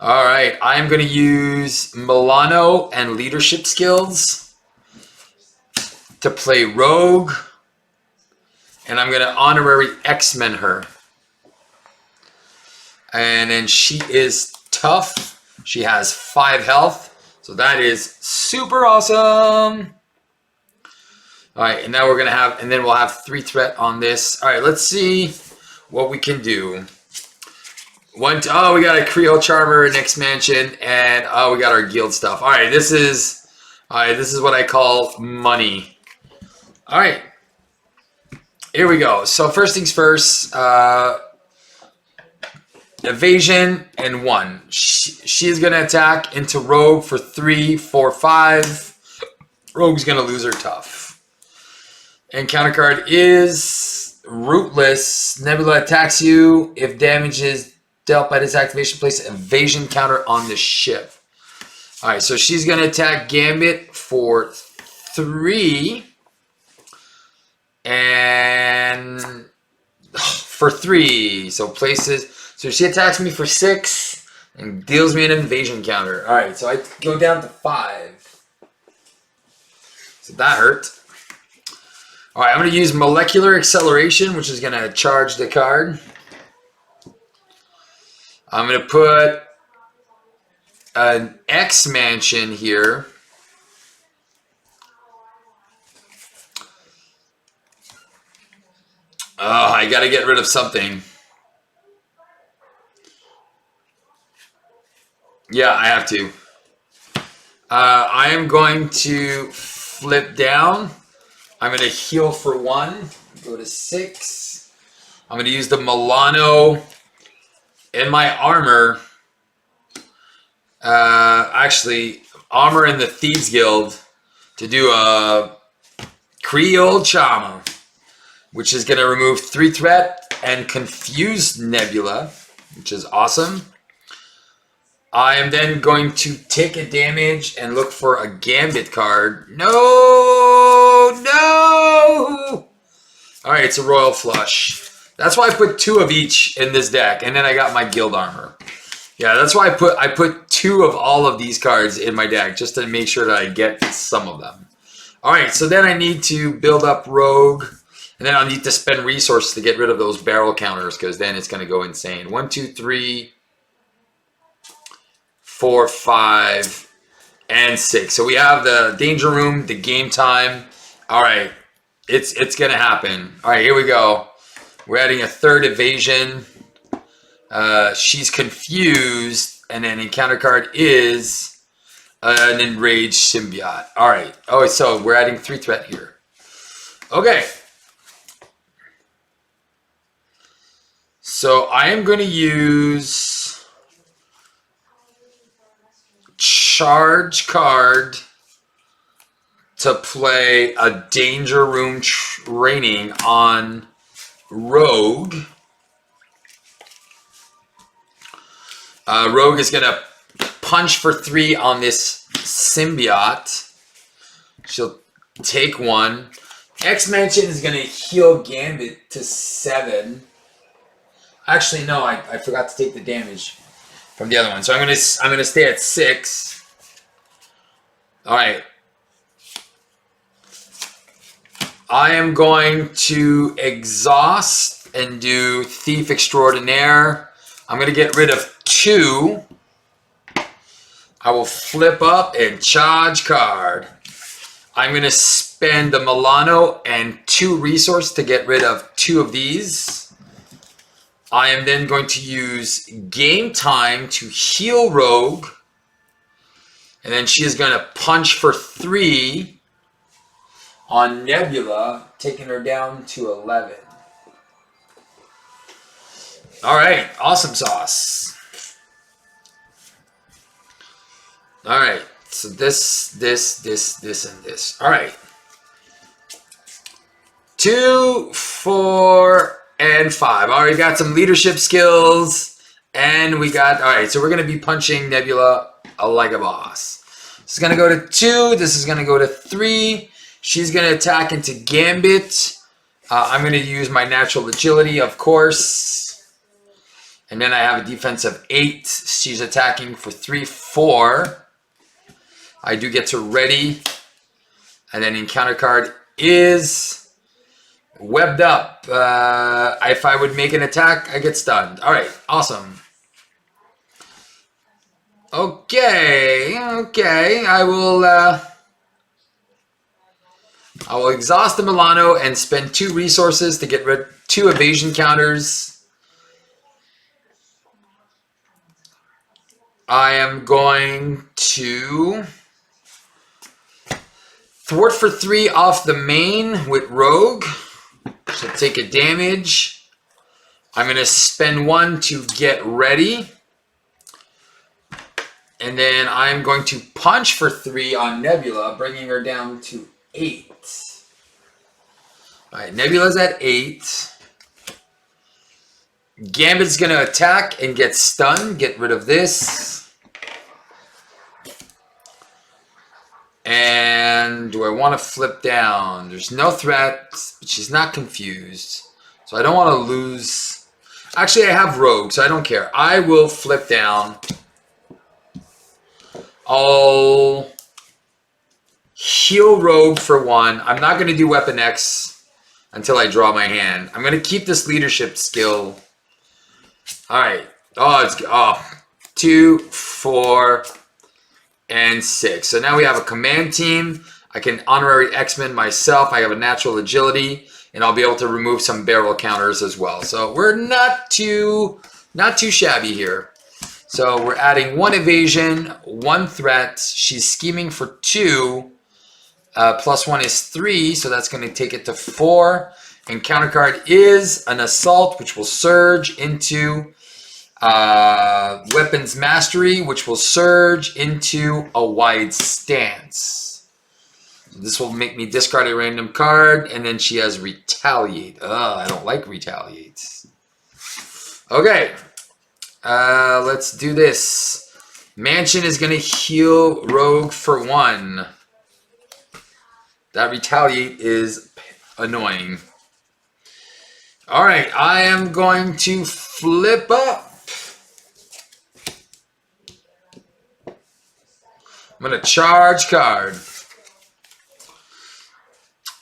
All right, I'm going to use Milano and Leadership Skills to play Rogue. And I'm going to Honorary X-Men her. And then she is tough. She has 5 health. So that is super awesome. All right, and now we're going to have, and then we'll have 3 threat on this. All right, let's see what we can do. We got a Creo Charmer, an X-Mansion, and we got our guild stuff. All right, this is what I call money. All right, here we go. So first things first, evasion and 1. She's gonna attack into Rogue for 3, 4, 5. Rogue's gonna lose her tough. And counter card is Rootless. Nebula attacks you. If damage is dealt by this activation, place an evasion counter on the ship. All right, so she's going to attack Gambit for 3. And for 3. So places. So she attacks me for 6. and deals me an invasion counter. All right, so I go down to 5. So that hurt. All right, I'm going to use molecular acceleration, which is going to charge the card. I'm going to put an X Mansion here. Oh, I got to get rid of something. Yeah, I have to. I am going to flip down. I'm going to heal for 1. Go to 6. I'm going to use the Milano in my armor. Actually, armor in the Thieves Guild to do a Creole Chama, which is going to remove 3 threat and confuse Nebula, which is awesome. I am then going to take a damage and look for a Gambit card. No! All right, it's a Royal Flush. That's why I put 2 of each in this deck, and then I got my Guild Armor. Yeah, that's why I put 2 of all of these cards in my deck, just to make sure that I get some of them. All right, so then I need to build up Rogue, and then I'll need to spend resources to get rid of those barrel counters, because then it's going to go insane. 1, 2, 3, 4, 5, and 6. So we have the Danger Room, the Game Time. All right, it's going to happen. All right, here we go. We're adding a 3rd evasion. She's confused, and then encounter card is an enraged symbiote. All right. Oh, so we're adding 3 threat here. Okay. So I am going to use charge card to play a Danger Room training on Rogue. Rogue is going to punch for 3 on this symbiote. She'll take 1. X Mansion is going to heal Gambit to 7. Actually, no, I forgot to take the damage from the other one. So I'm going to stay at 6. All right. I am going to exhaust and do Thief Extraordinaire. I'm going to get rid of 2. I will flip up and charge card. I'm going to spend the Milano and 2 resource to get rid of 2 of these. I am then going to use Game Time to heal Rogue. And then she is going to punch for 3 on Nebula, taking her down to 11. All right, awesome sauce. All right, so this, and this. All right. 2, 4, and 5. Already got some leadership skills, and we got, all right, so we're going to be punching Nebula like a boss. This is going to go to 2. This is going to go to 3. She's going to attack into Gambit. I'm going to use my natural agility, of course. And then I have a defense of 8. She's attacking for 3, 4. I do get to ready. And then encounter card is webbed up. If I would make an attack, I get stunned. All right, awesome. Okay. I will exhaust the Milano and spend 2 resources to get rid of 2 evasion counters. I am going to thwart for 3 off the main with Rogue. She'll take a damage. I'm going to spend 1 to get ready. And then I'm going to punch for 3 on Nebula, bringing her down to 8. All right, Nebula's at 8. Gambit's going to attack and get stunned. Get rid of this. And do I want to flip down? There's no threat, but she's not confused. So I don't want to lose. Actually, I have Rogue, so I don't care. I will flip down. I'll heal Rogue for 1. I'm not going to do Weapon X until I draw my hand. I'm going to keep this leadership skill. All right. Oh, it's 2, 4, and 6. So now we have a command team. I can honorary X-Men myself. I have a natural agility, and I'll be able to remove some barrel counters as well. So we're not too shabby here. So we're adding 1 evasion, 1 threat. She's scheming for 2. Plus 1 is 3, so that's going to take it to 4. And counter card is an assault, which will surge into weapons mastery, which will surge into a wide stance. This will make me discard a random card, and then she has retaliate. I don't like retaliate. Okay, let's do this. Mansion is going to heal Rogue for 1. That retaliate is annoying. All right, I am going to flip up. I'm going to charge card.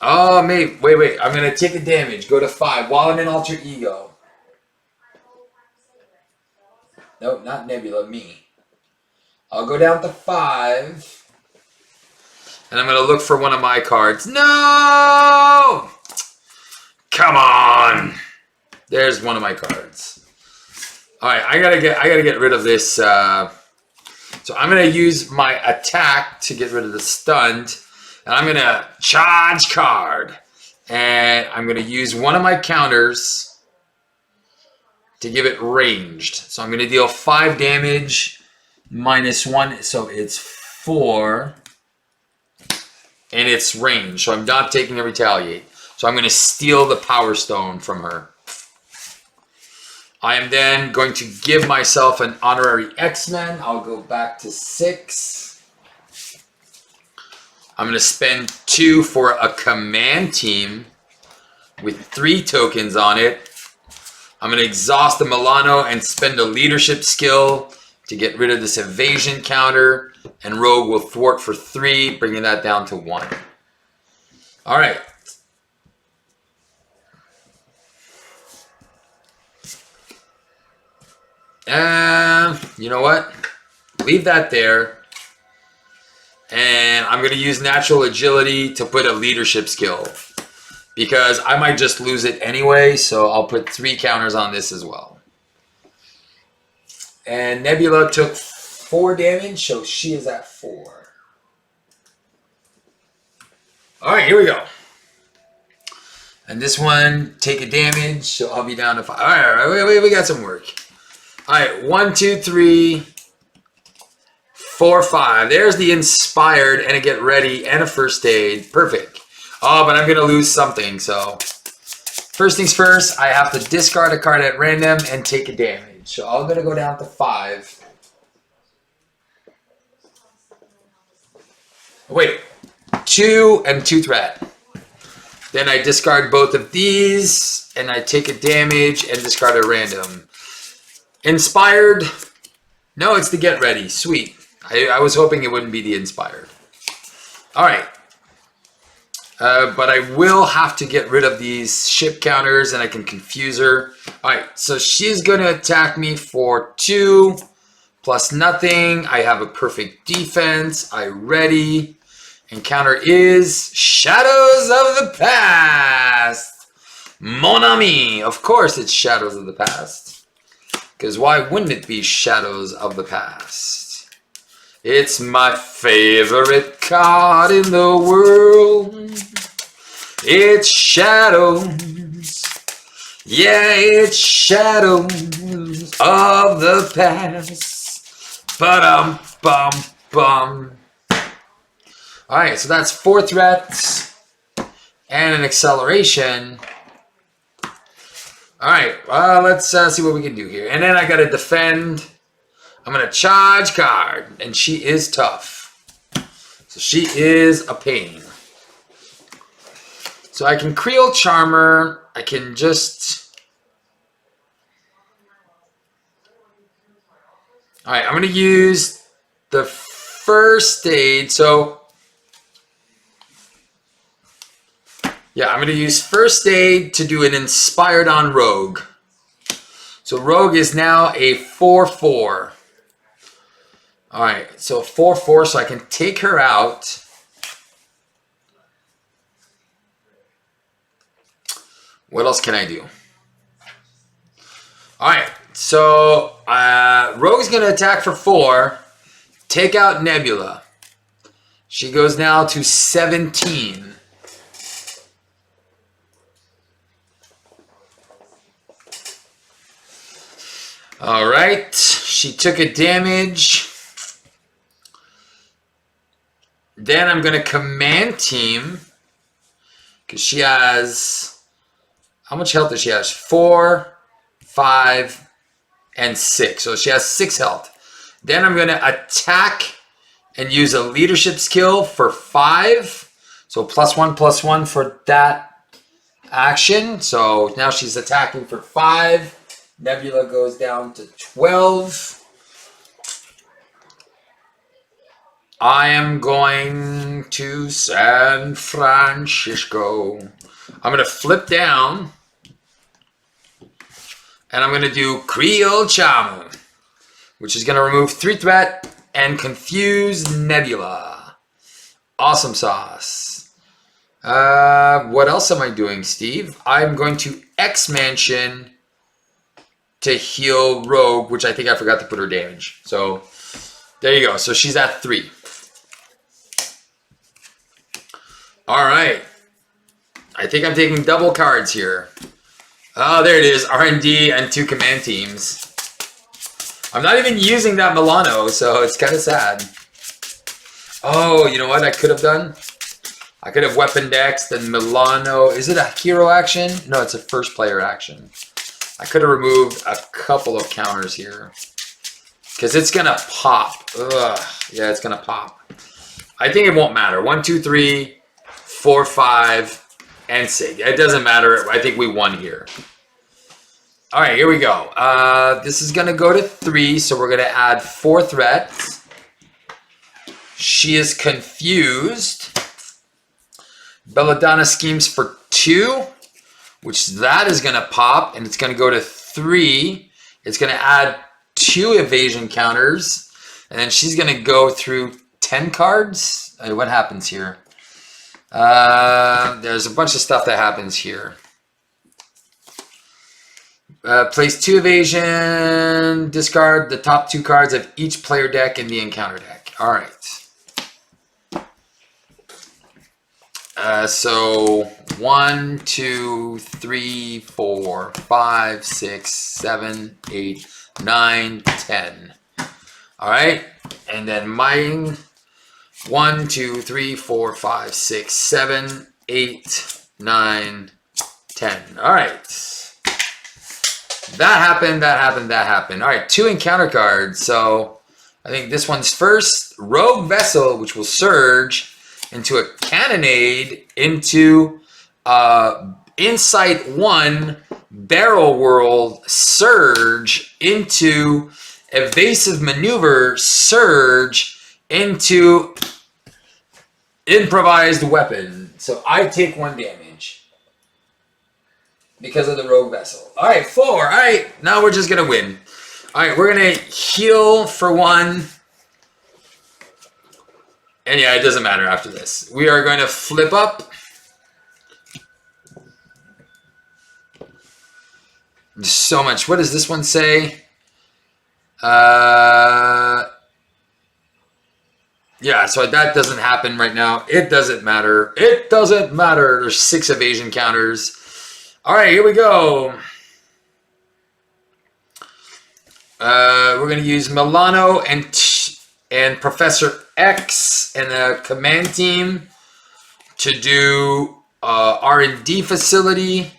Oh, wait. I'm going to take a damage. Go to 5 while I'm in alter ego. Nope, not Nebula, me. I'll go down to 5. And I'm going to look for one of my cards. No! Come on! There's one of my cards. All right, I gotta get rid of this. So I'm going to use my attack to get rid of the stunned. And I'm going to charge card. And I'm going to use one of my counters to give it ranged. So I'm going to deal 5 damage minus 1. So it's 4. And it's range. So I'm not taking a retaliate. So I'm going to steal the Power Stone from her. I am then going to give myself an honorary X-Men. I'll go back to 6. I'm going to spend 2 for a command team with 3 tokens on it. I'm going to exhaust the Milano and spend a leadership skill to get rid of this evasion counter. And Rogue will thwart for 3, bringing that down to 1. All right. And you know what? Leave that there. And I'm going to use natural agility to put a leadership skill. Because I might just lose it anyway, so I'll put 3 counters on this as well. And Nebula took 4 damage, so she is at 4. All right, here we go. And this one, take a damage, so I'll be down to 5. All right, we got some work. All right, 1, 2, 3, 4, 5. There's the inspired and a get ready and a first aid. Perfect. Oh, but I'm going to lose something, so first things first, I have to discard a card at random and take a damage. So I'm going to go down to 5. Wait, 2 and 2 threat. Then I discard both of these, and I take a damage and discard a random. Inspired. No, it's the get ready. Sweet. I was hoping it wouldn't be the inspired. All right. But I will have to get rid of these ship counters, and I can confuse her. All right, so she's going to attack me for 2 plus nothing. I have a perfect defense. I ready. And counter is Shadows of the Past. Mon ami. Of course it's Shadows of the Past. Because why wouldn't it be Shadows of the Past? It's my favorite card in the world. It's Shadows. Yeah, it's Shadows of the Past. Ba-dum-bum-bum. Alright, so that's 4 threats and an acceleration. Alright, well, let's see what we can do here. And then I got to defend. I'm going to charge card, and she is tough. So she is a pain. So I can Creel Charmer. I can just... Alright, I'm going to use the first aid. So yeah, I'm going to use first aid to do an inspired on Rogue. So Rogue is now a 4/4. All right, so 4/4, so I can take her out. What else can I do? All right, so Rogue's going to attack for 4. Take out Nebula. She goes now to 17. All right, she took a damage. Then I'm going to command team because she has, how much health does she have? 4, 5, and 6. So she has 6 health. Then I'm going to attack and use a leadership skill for 5. So +1/+1 for that action. So now she's attacking for 5. Nebula goes down to 12. I am going to San Francisco. I'm going to flip down. And I'm going to do Creole Charm, which is going to remove 3 threat and confuse Nebula. Awesome sauce. What else am I doing, Steve? I'm going to X-Mansion to heal Rogue, which I think I forgot to put her damage. So there you go. So she's at 3. All right. I think I'm taking double cards here. Oh, there it is. R&D and 2 command teams. I'm not even using that Milano, so it's kind of sad. Oh, you know what I could have done? I could have weapon dexed and Milano. Is it a hero action? No, it's a first player action. I could have removed a couple of counters here. Because it's going to pop. Ugh. Yeah, it's going to pop. I think it won't matter. 1, 2, 3, 4, 5, and 6. It doesn't matter. I think we won here. All right, here we go. This is going to go to 3, so we're going to add 4 threats. She is confused. Belladonna schemes for 2, which that is going to pop, and it's going to go to 3. It's going to add 2 evasion counters, and then she's going to go through 10 cards. What happens here? There's a bunch of stuff that happens here. Place 2 evasion, discard the top 2 cards of each player deck in the encounter deck. All right. So 1, 2, 3, 4, 5, 6, 7, 8, 9, 10. All right. And then mine 1, 2, 3, 4, 5, 6, 7, 8, 9, 10. All right. That happened, that happened, that happened. All right, 2 encounter cards. So I think this one's first. Rogue Vessel, which will surge into a cannonade into Insight 1 Barrel World surge into Evasive Maneuver surge into Improvised Weapon. So I take 1 damage because of the Rogue Vessel. All right, 4. All right, now we're just going to win. All right, we're going to heal for 1. And yeah, it doesn't matter after this. We are going to flip up. There's so much. What does this one say? Yeah, so that doesn't happen right now. It doesn't matter. It doesn't matter. There's 6 evasion counters. All right, here we go. We're going to use Milano and Professor X and the command team to do R&D facility.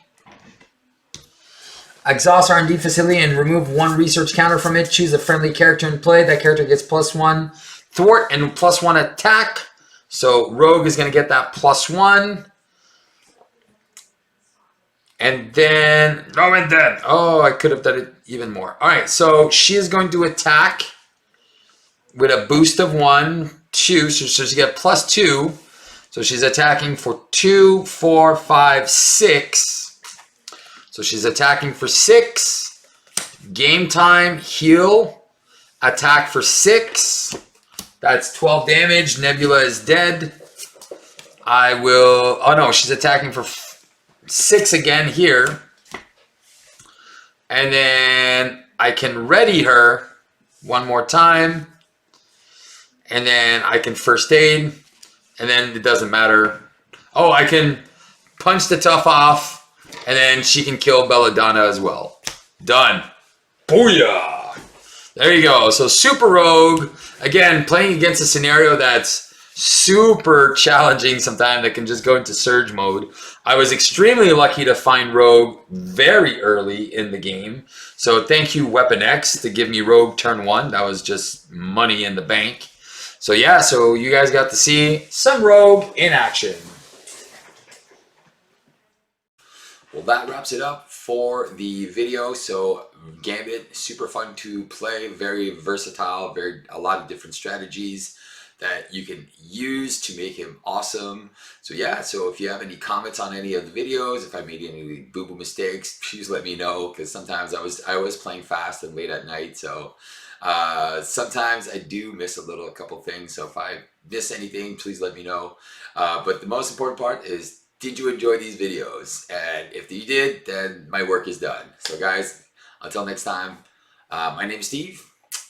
Exhaust R&D facility and remove 1 research counter from it. Choose a friendly character in play. That character gets +1 thwart and +1 attack. So Rogue is going to get that +1. And then, oh, I could have done it even more. All right, so she is going to attack with a boost of 1. 2. So she got +2. So she's attacking for 2, 4, 5, 6. So she's attacking for 6. Game time, heal. Attack for 6. That's 12 damage. Nebula is dead. I will... Oh no, she's attacking for 6 again here. And then I can ready her one more time. And then I can first aid. And then it doesn't matter. Oh, I can punch the tough off. And then she can kill Belladonna as well. Done. Booyah! There you go. So Super Rogue. Again, playing against a scenario that's super challenging sometimes, that can just go into surge mode. I was extremely lucky to find Rogue very early in the game. So thank you, Weapon X, to give me Rogue turn 1. That was just money in the bank. So yeah, so you guys got to see some Rogue in action. Well, that wraps it up for the video. So Gambit, super fun to play, very versatile, a lot of different strategies that you can use to make him awesome. So yeah, so if you have any comments on any of the videos, if I made any boo-boo mistakes, please let me know, because sometimes I was playing fast and late at night, so sometimes I do miss a couple things. So if I miss anything, please let me know. But the most important part is, did you enjoy these videos? And if you did, then my work is done. So guys, until next time, my name is Steve,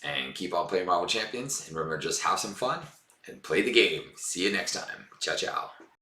and keep on playing Marvel Champions. And remember, just have some fun and play the game. See you next time. Ciao, ciao.